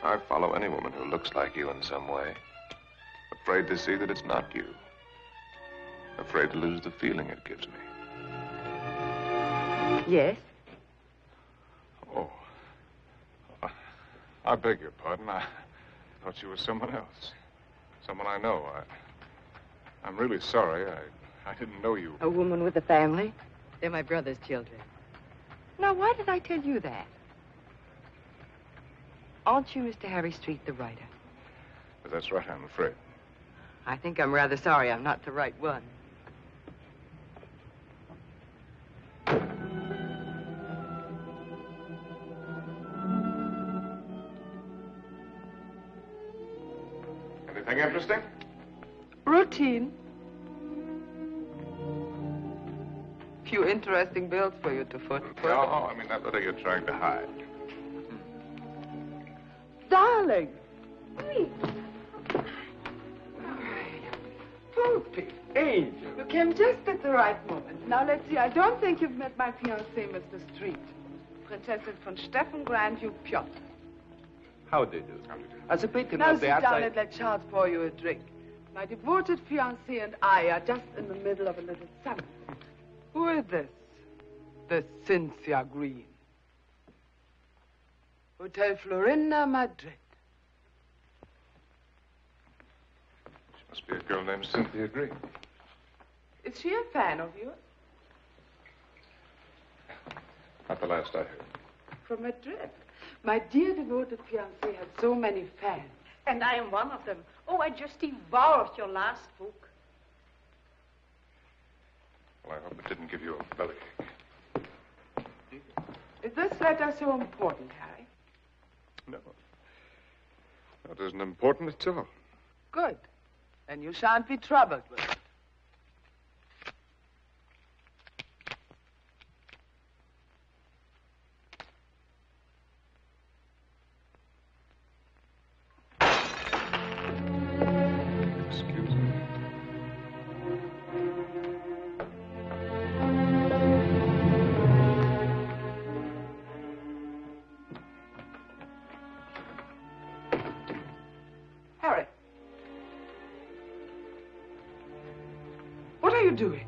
I follow any woman who looks like you in some way. Afraid to see that it's not you. Afraid to lose the feeling it gives me. Yes? Oh. I beg your pardon. I thought you were someone else. Someone I know. I'm really sorry. I didn't know you. A woman with a family? They're my brother's children. Now, why did I tell you that? Aren't you Mr. Harry Street, the writer? But that's right, I'm afraid. I think I'm rather sorry I'm not the right one. Anything interesting? Routine. Few interesting bills for you to foot. No, I mean that letter you're trying to hide. Darling. Oui. Poopy angel. You came just at the right moment. Now, let's see. I don't think you've met my fiancé, Mr. Street. Prinzessin von Steffen, Grand Duke Piotr. How do you do? As a bit Now sit down and let Charles pour you a drink. My devoted fiancé and I are just in the middle of a little summit. Who is this? The Cynthia Green. Hotel Florinda, Madrid. She must be a girl named Cynthia Green. Is she a fan of yours? Not the last I heard. From Madrid. My dear devoted fiancé had so many fans. And I am one of them. Oh, I just devoured your last book. Well, I hope it didn't give you a bellyache. Is this letter so important, Harry? No. That isn't important at all. Good. Then you shan't be troubled with it. Doing?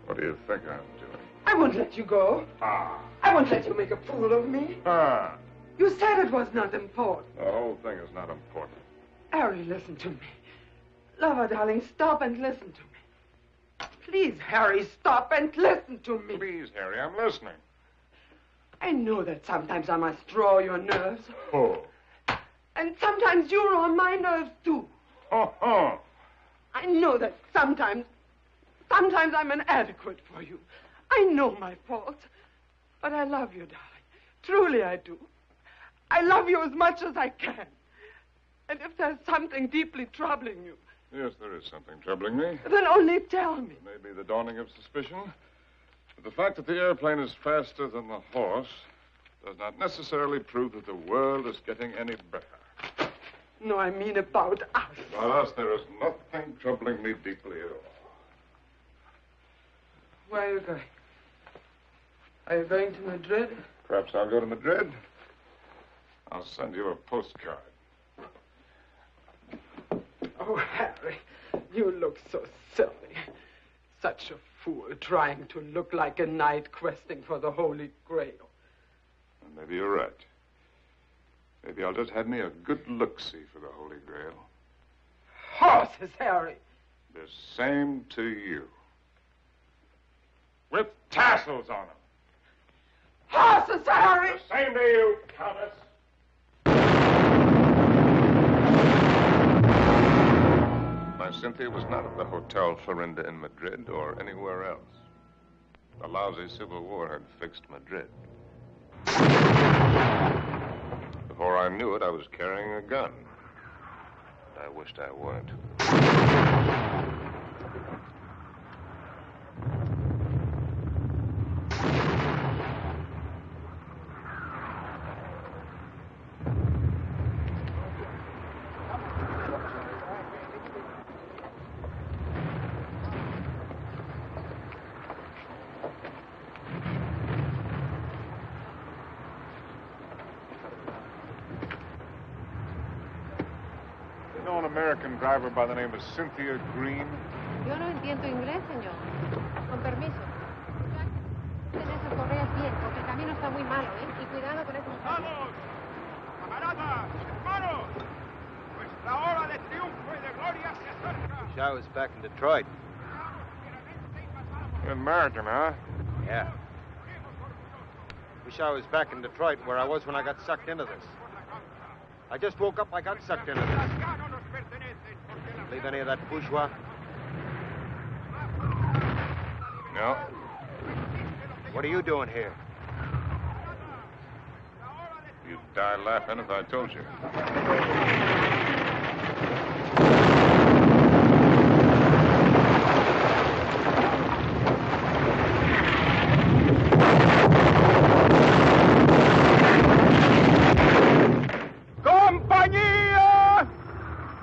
What do you think I'm doing? I won't let you go. Ah. I won't let you make a fool of me. Ah. You said it was not important. The whole thing is not important. Harry, listen to me. Lover, darling, stop and listen to me. Please, Harry, stop and listen to me. Please, Harry, I'm listening. I know that sometimes I must draw your nerves. Oh. And sometimes you're on my nerves, too. Oh. I know that sometimes Sometimes I'm inadequate for you. I know my faults. But I love you, darling. Truly I do. I love you as much as I can. And if there's something deeply troubling you... Yes, there is something troubling me. Then only tell me. Maybe the dawning of suspicion. But the fact that the airplane is faster than the horse does not necessarily prove that the world is getting any better. No, I mean about us. About us, there is nothing troubling me deeply at all. Where are you going? Are you going to Madrid? Perhaps I'll go to Madrid. I'll send you a postcard. Oh, Harry, you look so silly. Such a fool trying to look like a knight questing for the Holy Grail. Well, maybe you're right. Maybe I'll just have me a good look-see for the Holy Grail. Horses, Harry. The same to you. With tassels on them. Horses, Harry! The same to you, Countess. My Cynthia was not at the Hotel Florinda in Madrid or anywhere else. The lousy Civil War had fixed Madrid. Before I knew it, I was carrying a gun. I wished I weren't. American driver by the name of Cynthia Green. Yo no entiendo inglés, señor. Con permiso. Ten esas correas bien, porque el camino está muy malo, ¿eh? Y cuidado con esos... ¡Vamos! ¡Camaradas! ¡Hermanos! Nuestra hora de triunfo y de gloria se acerca. Wish I was back in Detroit. You're American, huh? Yeah. Wish I was back in Detroit where I was when I got sucked into this. I just woke up, I got sucked into this. Believe any of that bourgeois? No. What are you doing here? You'd die laughing if I told you. ¡Compañía!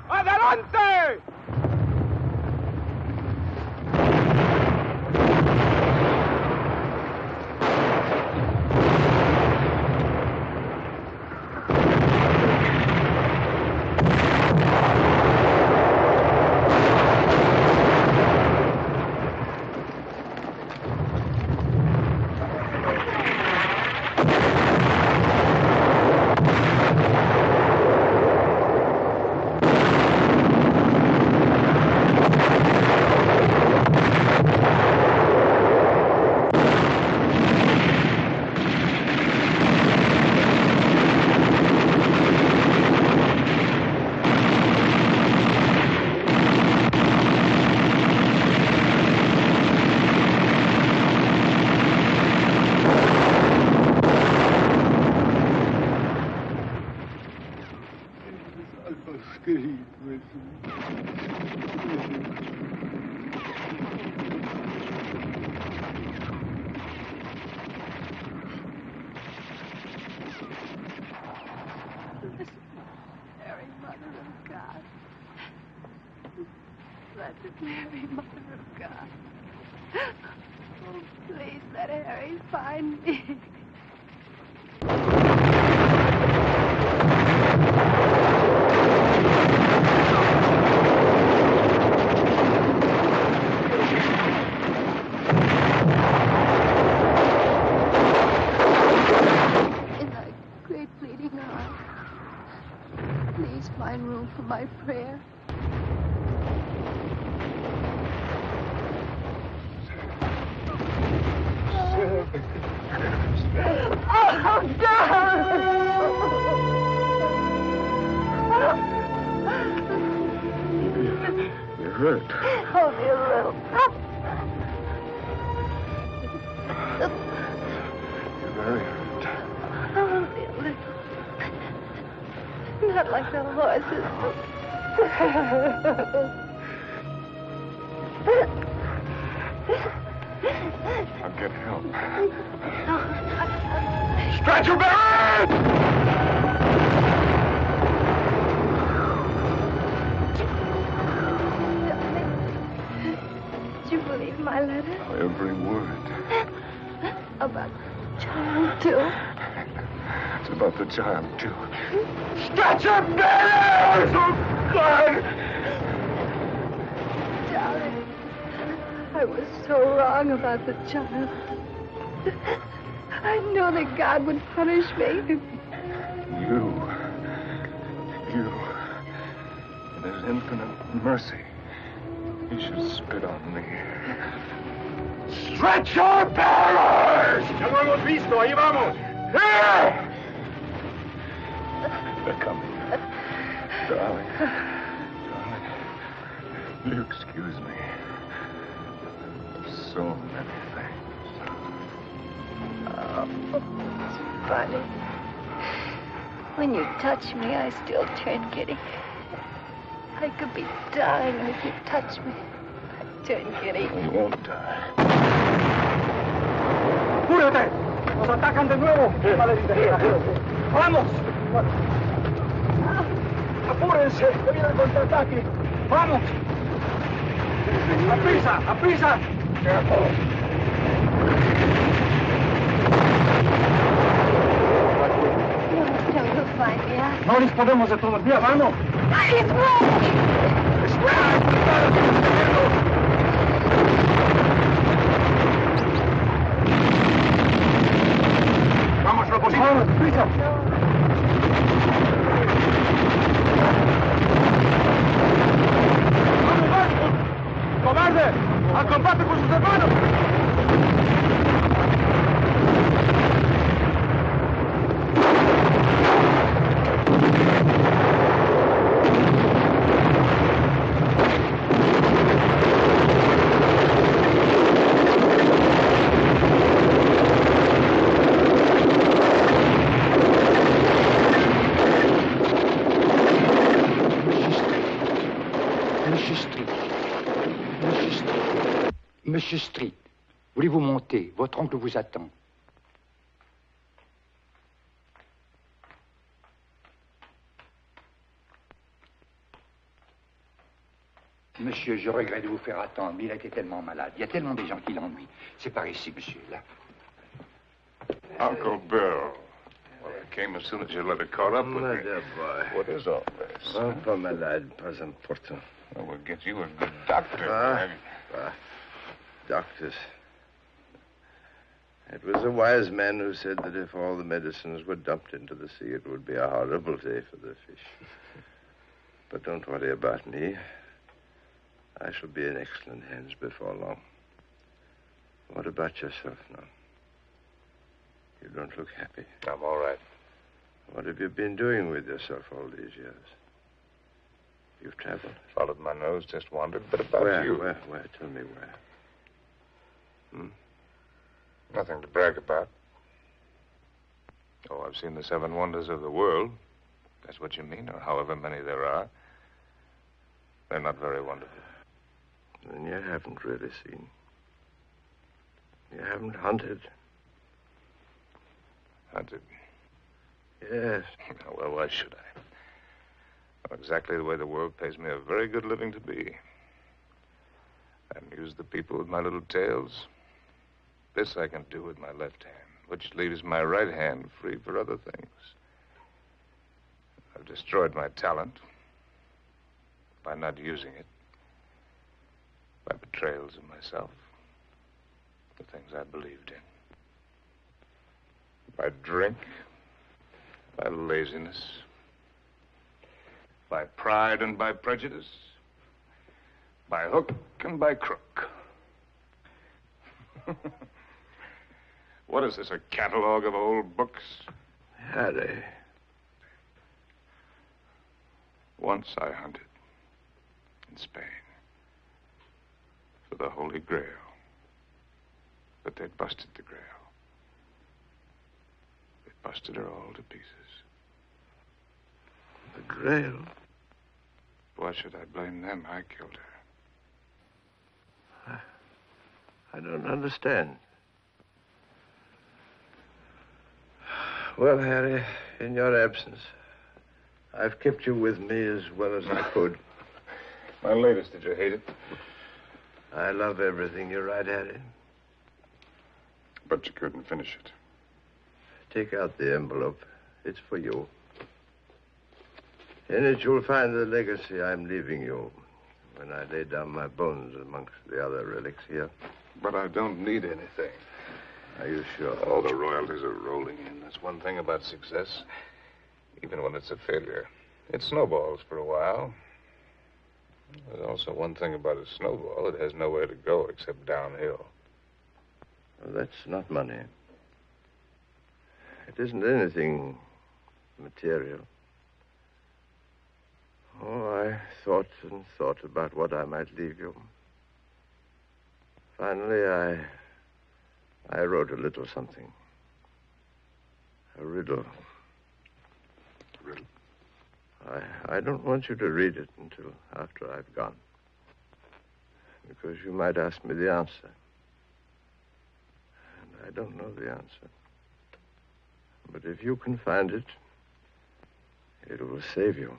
¡Adelante! Blessed Mary, Mother of God. Oh, please let Harry find me. In thy great pleading arms, please find room for my prayer. Oh, You're hurt. Only a little. very hurt. Only a little. Not like the horses. I'll get help. Stretcher bearers! Did you believe my letter? Every word. About the child, too? It's about the child, too. Stretcher bearers! Oh, God! Darling, I was so wrong about the child. I knew that God would punish me. You, in his infinite mercy, he should spit on me. Stretcher bearers! Ya lo hemos visto, ahí vamos. Here! They're coming. Darling. Will you excuse me? So many things. Oh, it's funny. When you touch me, I still turn giddy. I could be dying, and if you touch me, I turn giddy. You won't die. ¡Apúrate! ¡Nos atacan de nuevo! ¡Vamos! ¡Apúrense! ¡Que viene el contraataque! ¡Vamos! ¡A prisa! ¡A prisa! You'll find me out. No disponemos de todo el día, vamos. It's wrong! ¡Vamos, lo posible! ¡Vamos, prisa! ¡Vamos, vamos! ¡Cobarde! ¡Al combate con sus hermanos! Monsieur Street, voulez-vous monter? Votre oncle vous attend. Monsieur, je regrette de vous faire attendre, mais il a été tellement malade. Il y a tellement de gens qui l'ennuient. C'est par ici, monsieur, là. Uncle Bill. Well, I came as soon as your letter caught up with me. boy. What is all this? Oh, pas malade, pas important. Well, we'll get you a good doctor. Doctors. It was a wise man who said that if all the medicines were dumped into the sea, it would be a horrible day for the fish. But don't worry about me. I shall be in excellent hands before long. What about yourself now? You don't look happy. I'm all right. What have you been doing with yourself all these years? You've traveled? Followed my nose, just wandered. But about you. Where? Tell me where. Nothing to brag about. Oh, I've seen the 7 wonders of the world. That's what you mean, or however many there are. They're not very wonderful. Then you haven't really seen. You haven't hunted. Hunted? Yes. Well, why should I? Well, exactly the way the world pays me a very good living to be. I amuse the people with my little tales. This I can do with my left hand, which leaves my right hand free for other things. I've destroyed my talent by not using it, by betrayals of myself, the things I believed in, by drink, by laziness, by pride and by prejudice, by hook and by crook. What is this, a catalog of old books? Harry. Once I hunted in Spain for the Holy Grail, but they'd busted the Grail. busted her all to pieces. The Grail? Why should I blame them? I killed her. I don't understand. Well, Harry, in your absence, I've kept you with me as well as I could. My latest, did you hate it? I love everything you write, Harry. But you couldn't finish it. Take out the envelope. It's for you. In it, you'll find the legacy I'm leaving you when I lay down my bones amongst the other relics here. But I don't need anything. Are you sure? All the royalties are rolling in. That's one thing about success. Even when it's a failure, it snowballs for a while. There's also one thing about a snowball. It has nowhere to go except downhill. Well, that's not money. It isn't anything material. Oh, I thought and thought about what I might leave you. Finally, I wrote a little something. A riddle. Riddle? I don't want you to read it until after I've gone. Because you might ask me the answer. And I don't know the answer. But if you can find it, it will save you.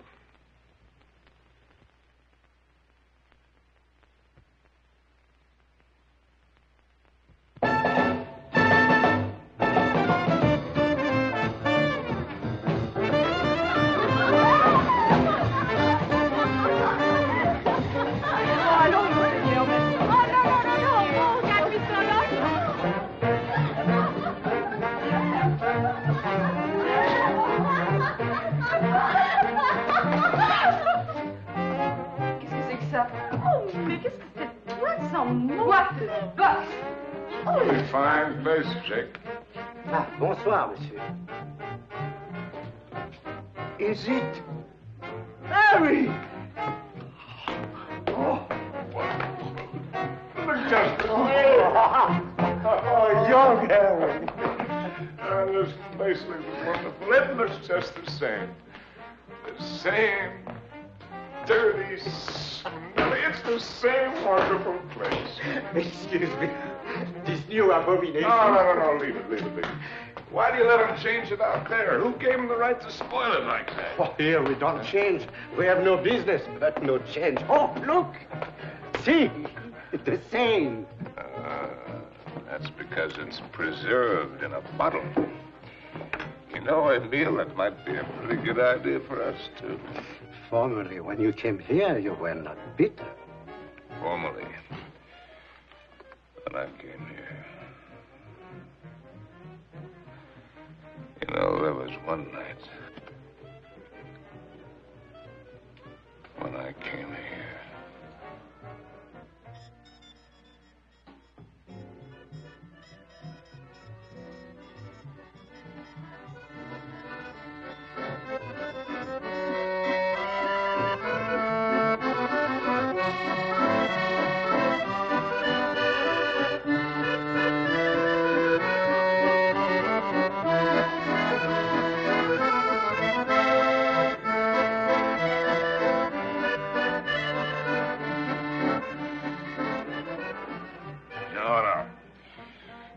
Fine place, Jake. Ah, bonsoir, monsieur. Is it Harry? Oh. Just Oh, young Harry. This place looks wonderful. It looks just the same. The same dirty, smelly. It's the same wonderful place. Excuse me. This new abomination. No. Leave it. Why do you let them change it out there? Who gave them the right to spoil it like that? Oh, here we don't change. We have no business, but no change. Oh, look. See, the same. That's because it's preserved in a bottle. You know, Emile, that might be a pretty good idea for us, too. Formerly, when you came here, you were not bitter. Formerly. When I came here. You know, there was one night when I came here.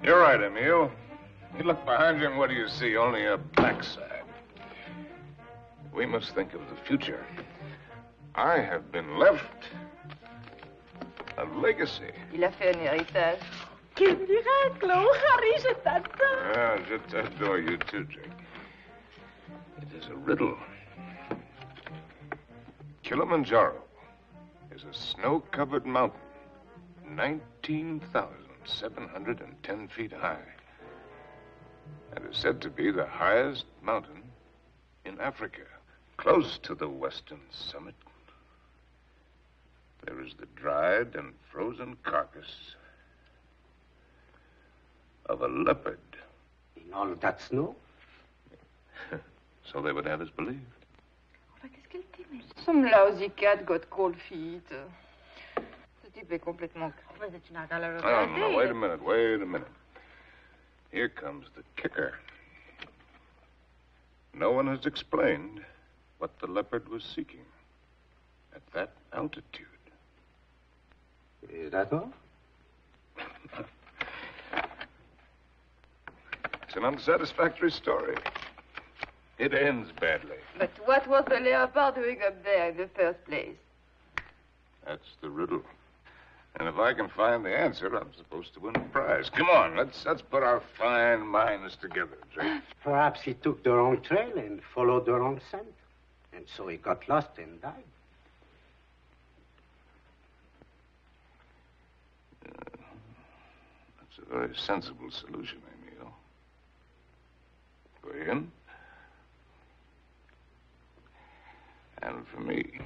You're right, Emile. You look behind you and what do you see? Only a backside. We must think of the future. I have been left a legacy. Il a fait un héritage. Quel miracle! Oh, Harry, je t'adore. Ah, je t'adore, you too, Jake. It is a riddle. Kilimanjaro is a snow-covered mountain, 19,710 feet high, and is said to be the highest mountain in Africa. Close to the western summit, there is the dried and frozen carcass of a leopard. In all that snow? So they would have us believe. Qu'est-ce qu'elle dit, mais... Some lousy cat got cold feet. Ce type est complètement... Mais tu n'as qu'à le regarder. No, wait a minute. Here comes the kicker. No one has explained what the leopard was seeking at that altitude. Is that all? It's an unsatisfactory story. It ends badly. But what was the leopard doing up there in the first place? That's the riddle. And if I can find the answer, I'm supposed to win a prize. Come on, let's put our fine minds together, Drake. Perhaps he took the wrong trail and followed the wrong scent. And so he got lost and died. That's a very sensible solution, Emil. For him. And for me.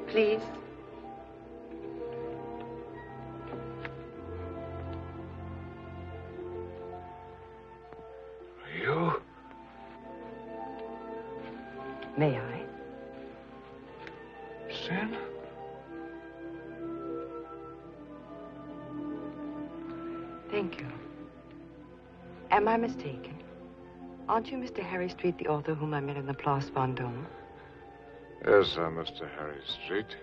Please. You? May I? Sin? Thank you. Am I mistaken? Aren't you Mr. Harry Street, the author whom I met in the Place Vendôme? Yes, I'm Mr. Harry Street.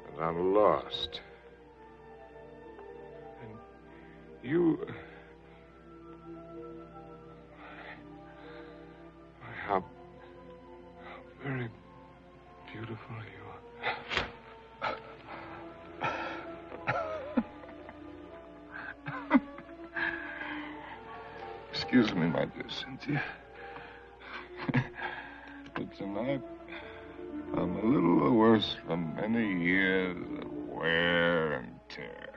And I'm lost. And you... How very beautiful you are. Excuse me, my dear Cynthia. But tonight, I'm a little worse from many years of wear and tear.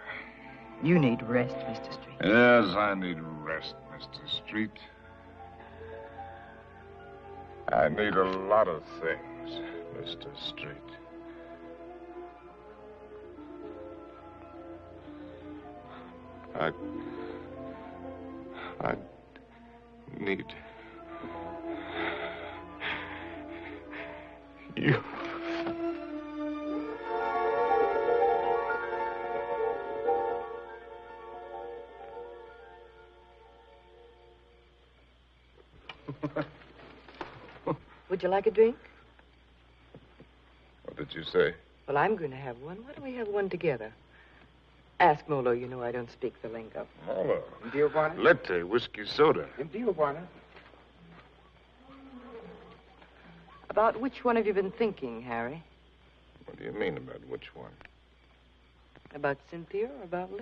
You need rest, Mr. Street. Yes, I need rest, Mr. Street. I need a lot of things, Mr. Street. I need you. Would you like a drink? What did you say? Well, I'm going to have one. Why don't we have one together? Ask Molo. You know I don't speak the lingo. Hello. Dio buona? Latte, whiskey soda. Dio buona? About which one have you been thinking, Harry? What do you mean about which one? About Cynthia or about Liz?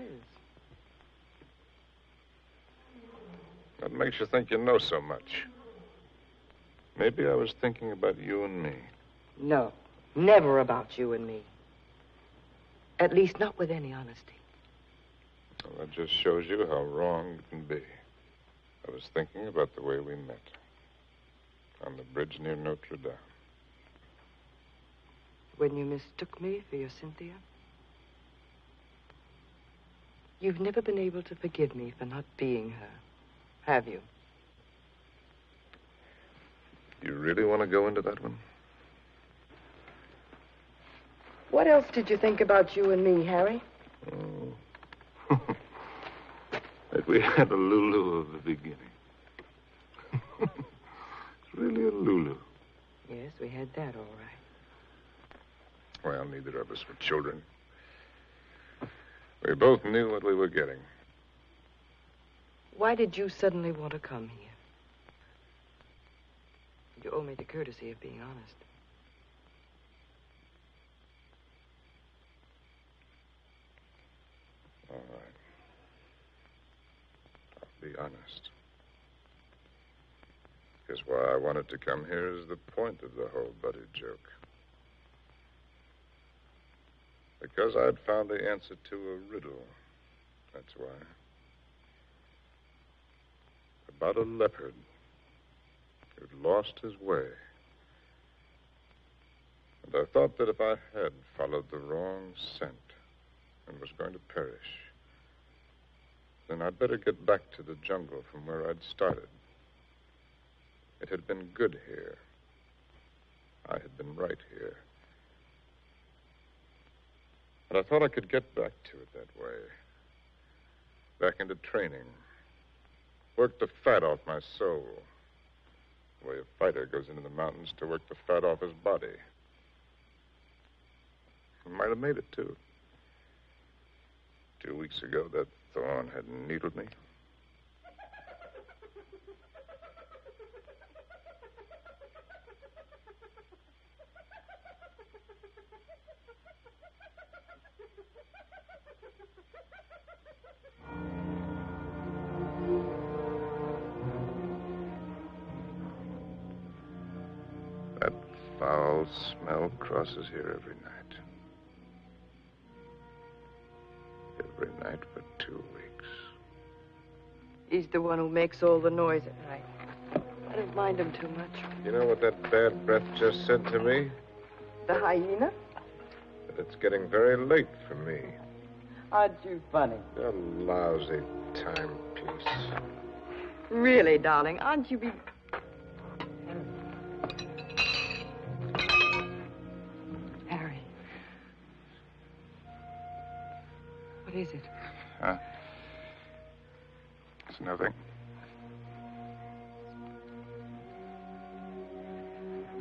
What makes you think you know so much? Maybe I was thinking about you and me. No, never about you and me. At least not with any honesty. Well, that just shows you how wrong it can be. I was thinking about the way we met. On the bridge near Notre Dame. When you mistook me for your Cynthia? You've never been able to forgive me for not being her, have you? You really want to go into that one? What else did you think about you and me, Harry? Oh. That we had a Lulu of the beginning. It's really a Lulu. Yes, we had that all right. Well, neither of us were children. We both knew what we were getting. Why did you suddenly want to come here? You owe me the courtesy of being honest. All right. I'll be honest. Because why I wanted to come here is the point of the whole buddy joke. Because I'd found the answer to a riddle. That's why. About a leopard who'd lost his way. And I thought that if I had followed the wrong scent and was going to perish, then I'd better get back to the jungle from where I'd started. It had been good here. I had been right here. And I thought I could get back to it that way. Back into training. Work the fat off my soul. The way a fighter goes into the mountains to work the fat off his body. I might have made it, too. 2 weeks ago, that thorn had needled me. That foul smell crosses here every night. Every night for 2 weeks. He's the one who makes all the noise at night. I don't mind him too much. You know what that bad breath just said to me? The hyena? That it's getting very late for me. Aren't you funny? A lousy timepiece. Really, darling, aren't you Harry. What is it? Huh? It's nothing.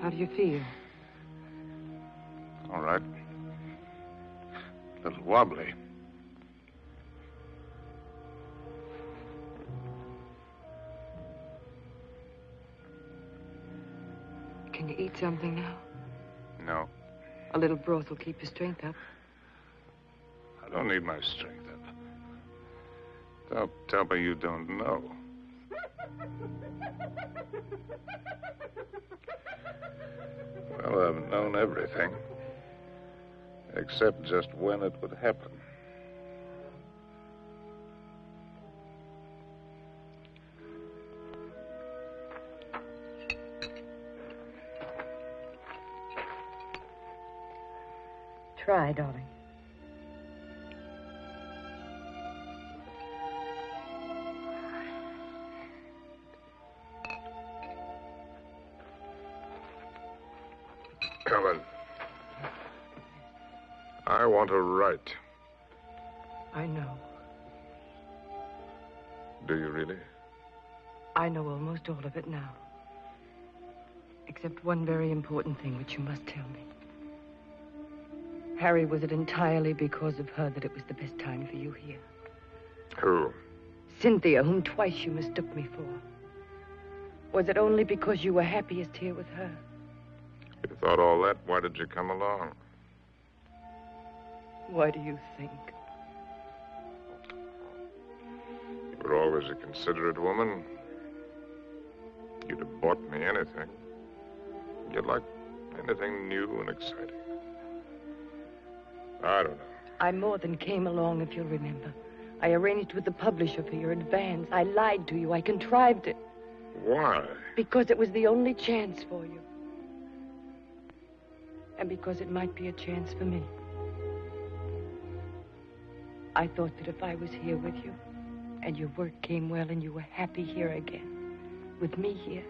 How do you feel? All right. A little wobbly. Can you eat something now? No. A little broth will keep your strength up. I don't need my strength up. Don't tell me you don't know. Well, I've known everything. Except just when it would happen. Try, darling. Helen, I want to write. I know. Do you really? I know almost all of it now. Except one very important thing which you must tell me. Harry, was it entirely because of her that it was the best time for you here? Who? Cynthia, whom twice you mistook me for. Was it only because you were happiest here with her? You thought all that, why did you come along? Why do you think? You were always a considerate woman. You'd have bought me anything. You liked anything new and exciting. I don't know. I more than came along, if you'll remember. I arranged with the publisher for your advance. I lied to you. I contrived it. Why? Because it was the only chance for you. And because it might be a chance for me. I thought that if I was here with you, and your work came well, and you were happy here again, with me here,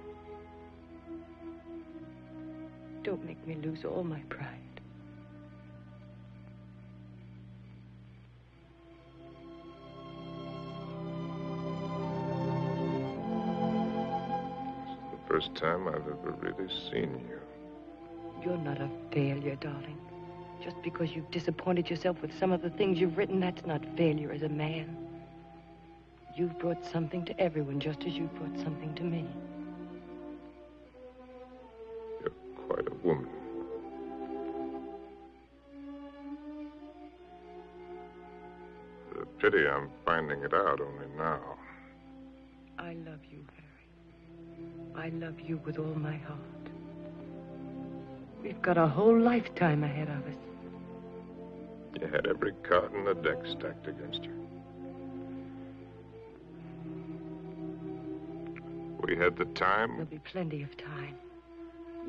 don't make me lose all my pride. First time I've ever really seen you. You're not a failure, darling. Just because you've disappointed yourself with some of the things you've written, that's not failure as a man. You've brought something to everyone, just as you brought something to me. You're quite a woman. It's a pity I'm finding it out only now. I love you with all my heart. We've got a whole lifetime ahead of us. You had every card in the deck stacked against you. We had the time. There'll be plenty of time.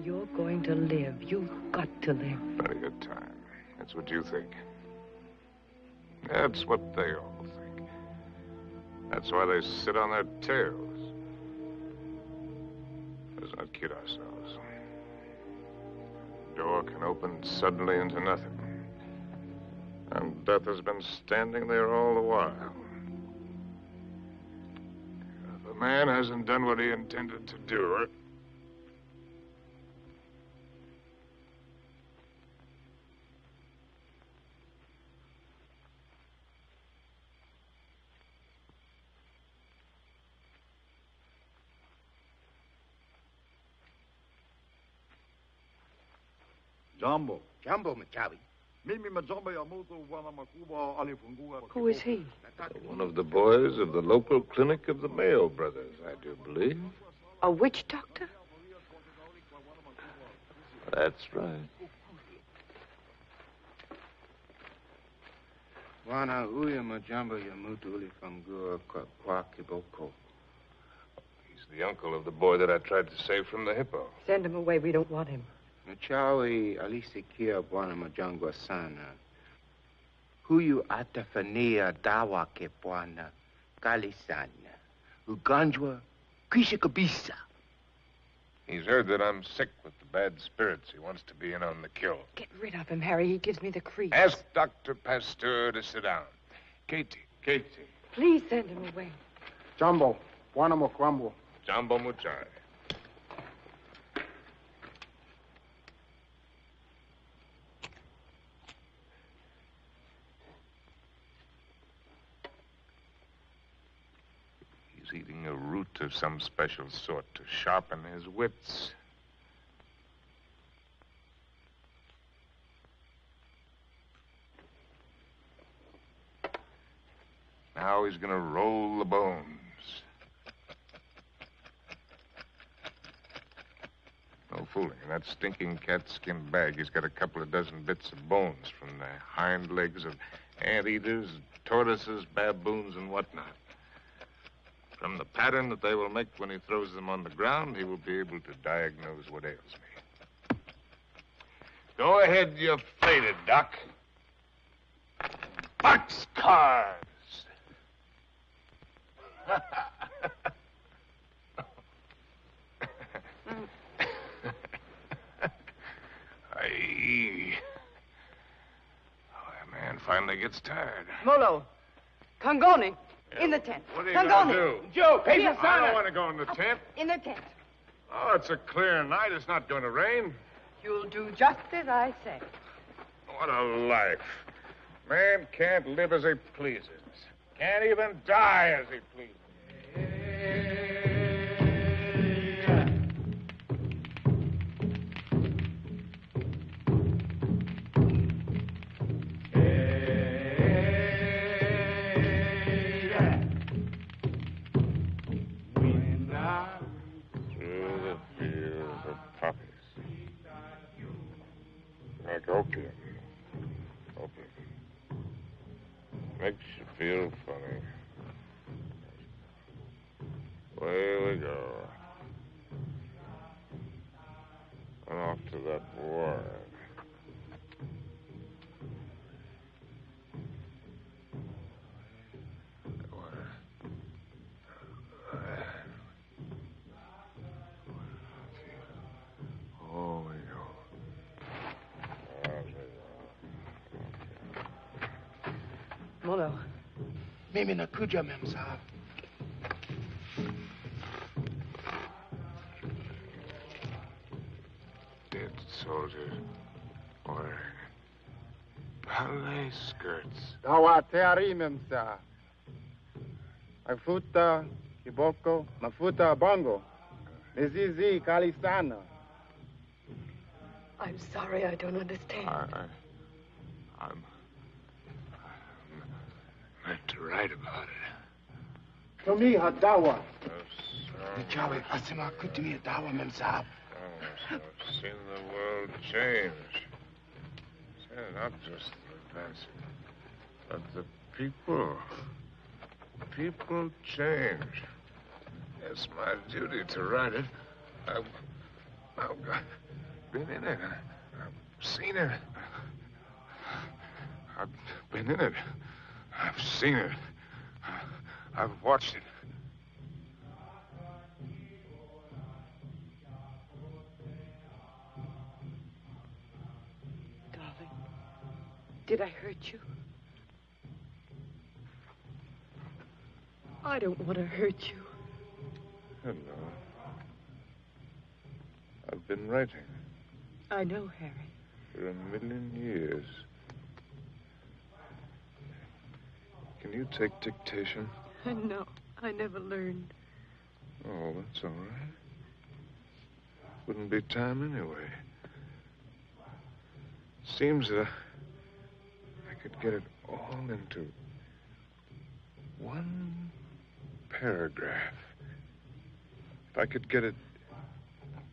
You're going to live. You've got to live. Plenty of time. That's what you think. That's what they all think. That's why they sit on their tails. Let's not kid ourselves. The door can open suddenly into nothing. And death has been standing there all the while. If a man hasn't done what he intended to do, Jumbo. Jumbo, Machawi. Who is he? one of the boys of the local clinic of the Mayo brothers, I do believe. A witch doctor? That's right. Wana uya majamba ya mutuli fangua kwa kiboko. He's the uncle of the boy that I tried to save from the hippo. Send him away. We don't want him. Machawi alisikia bwana majangwa sana. Huyu atafania dawa ke bwana kali sana. Ugonjwa kisha kabisa. He's heard that I'm sick with the bad spirits. He wants to be in on the kill. Get rid of him, Harry. He gives me the creeps. Ask Dr. Pasteur to sit down. Katie. Please send him away. Jumbo, bwana mokwambo. Jumbo Muchai. He's eating a root of some special sort to sharpen his wits. Now he's going to roll the bones. No fooling. In that stinking catskin bag, he's got a couple of dozen bits of bones from the hind legs of anteaters, tortoises, baboons, and whatnot. From the pattern that they will make when he throws them on the ground, he will be able to diagnose what ails me. Go ahead, you faded, Doc. Boxcars! Aye. Oh, that man finally gets tired. Molo. Congoni. In the tent. What are you Congoni. going to do? Joe, I don't want to go in the tent. In the tent. Oh, it's a clear night. It's not going to rain. You'll do just as I say. What a life. Man can't live as he pleases. Can't even die as he pleases. Through the fields of poppies. Like opium. Makes you feel funny. Away we go. And off to that ward. Oh, we go. Molo. Mimi nakuja, mem sahab. Dead soldiers. Or ballet skirts. Dawa teari memsa. Mafuta kiboko, mafuta bongo. Mizizi kalisana. I'm sorry, I don't understand. I'm meant to write about it. To me, Hadawa. Yes, Nichawe, asima kutimi dawa memsab. Oh, I've seen the world change. Not just the events, but the people. People change. It's my duty to write it. I've been in it. I've seen it. I've been in it. I've seen it. I've watched it. Darling, did I hurt you? I don't want to hurt you. Hello. I've been writing. I know, Harry. For 1,000,000 years. Can you take dictation? No, I never learned. Oh, that's all right. Wouldn't be time anyway. Seems that I could get it all into one paragraph. If I could get it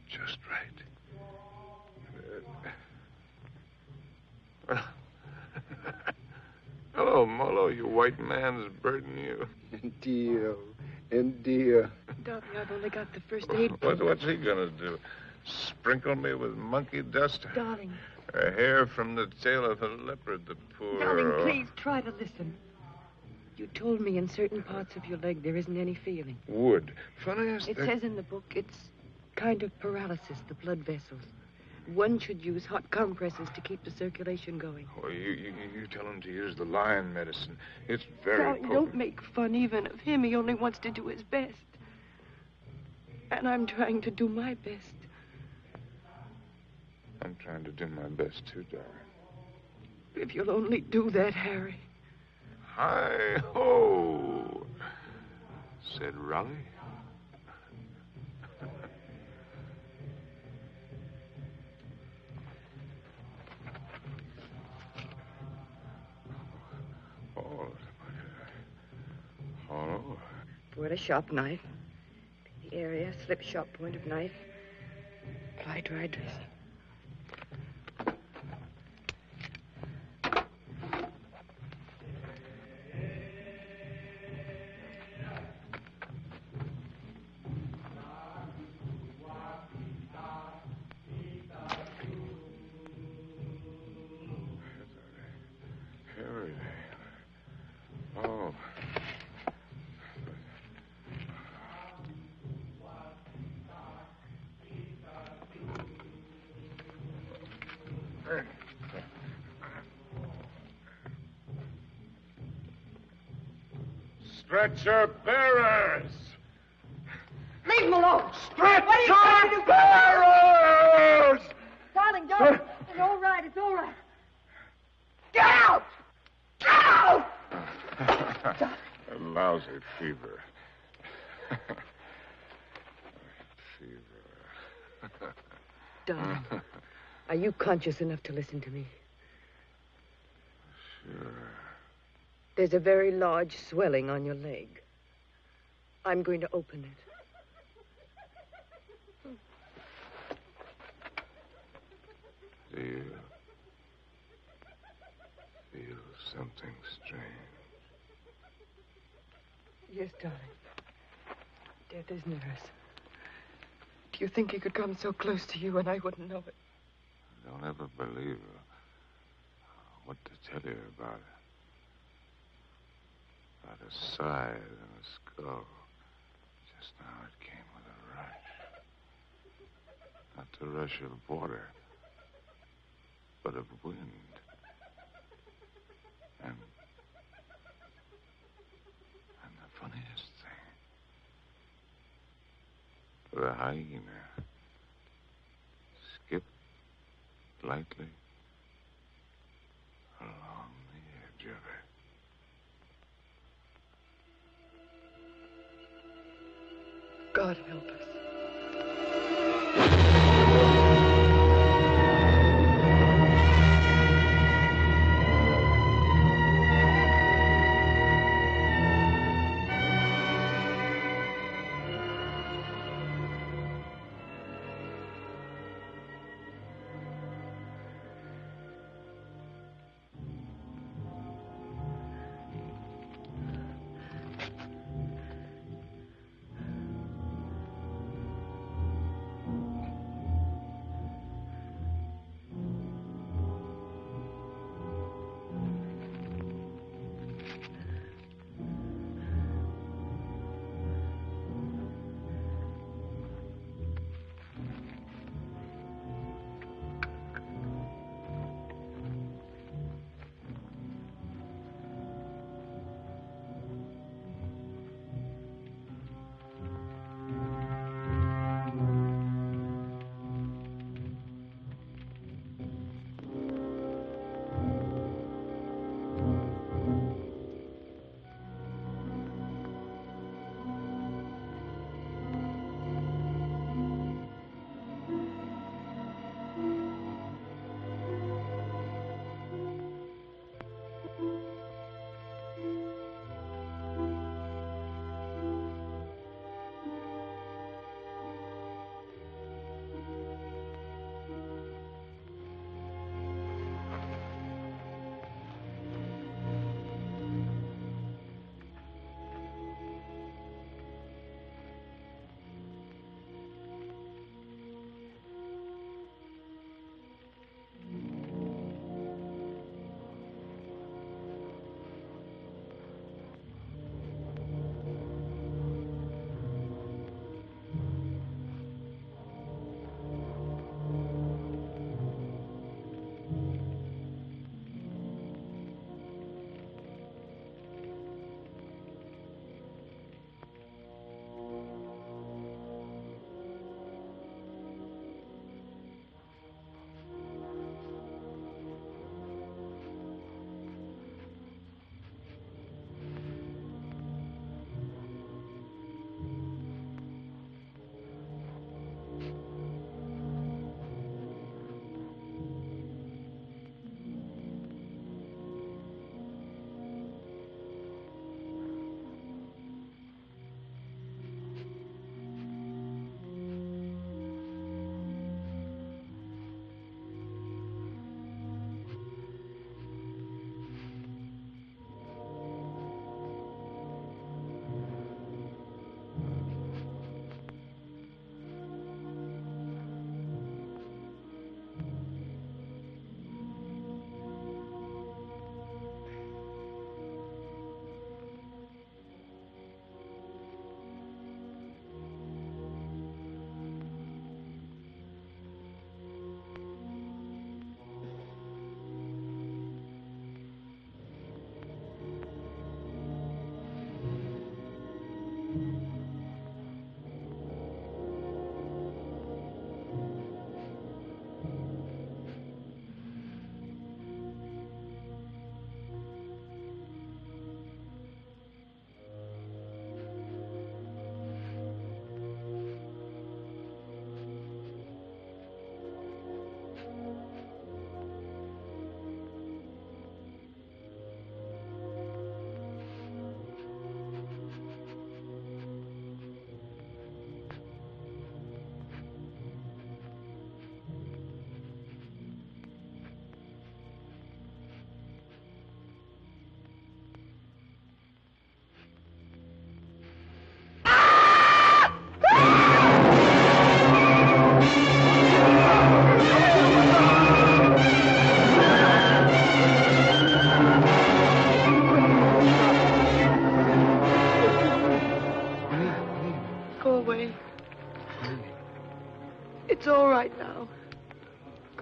just right. Hello, Molo, you white man's burden, you. Indio. Darling, I've only got the first aid. What's he gonna do? Sprinkle me with monkey dust? Darling. A hair from the tail of a leopard, the poor... Darling, please try to listen. You told me in certain parts of your leg there isn't any feeling. Wood. Funny as It that... says in the book it's kind of paralysis, the blood vessels. One should use hot compresses to keep the circulation going. Oh, you tell him to use the lion medicine. It's very Darling, potent. don't make fun even of him. He only wants to do his best. And I'm trying to do my best. I'm trying to do my best, too, darling. If you'll only do that, Harry. Hi-ho, said Raleigh. Oh. Pour a sharp knife. The area, slip sharp point of knife. Apply dry dressing. Oh. Stretcher bearers! Leave him alone! Stretcher bearers! Darling, darling, it's all right, it's all right. Get out! Get out! A lousy fever. Darling, are you conscious enough to listen to me? Sure. There's a very large swelling on your leg. I'm going to open it. Do you feel something strange? Yes, darling. Death is near us. Do you think he could come so close to you and I wouldn't know it? I don't ever believe what to tell you about it. About a side and a skull. Just now it came with a rush. Not the rush of water, but of wind. And the funniest thing, the hyena skipped lightly along the edge of it. God help us.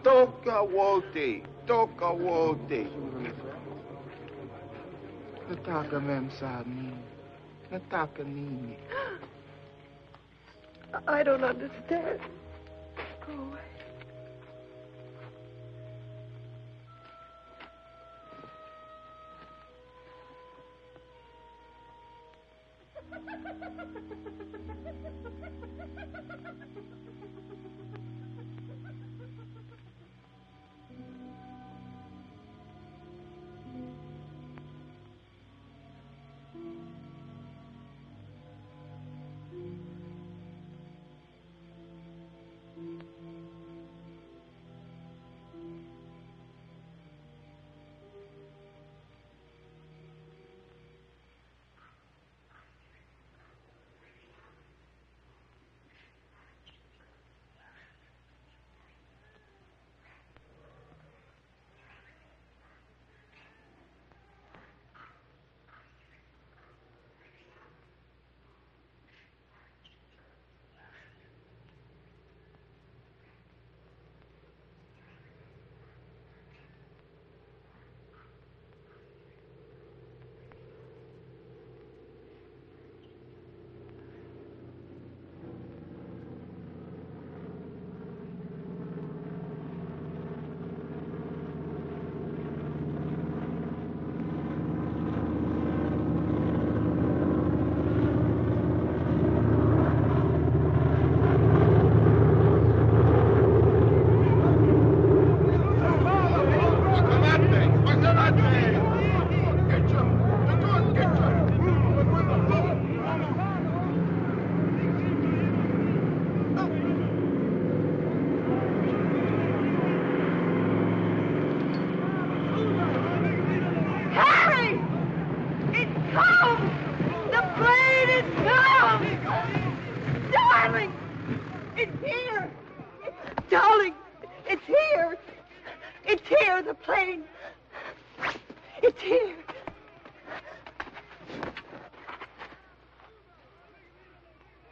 Toca wote. Toca wote. Nataka mem sa nini. Nataka nini. I don't understand. Go away.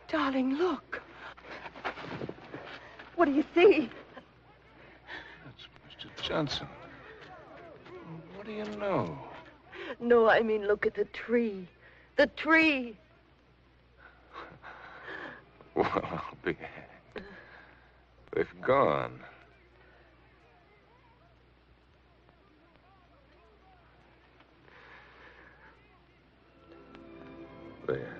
Darling, look. What do you see? That's Mr. Johnson. What do you know? No, I mean, look at the tree. The tree. Well, I'll be hanged. They've gone. There.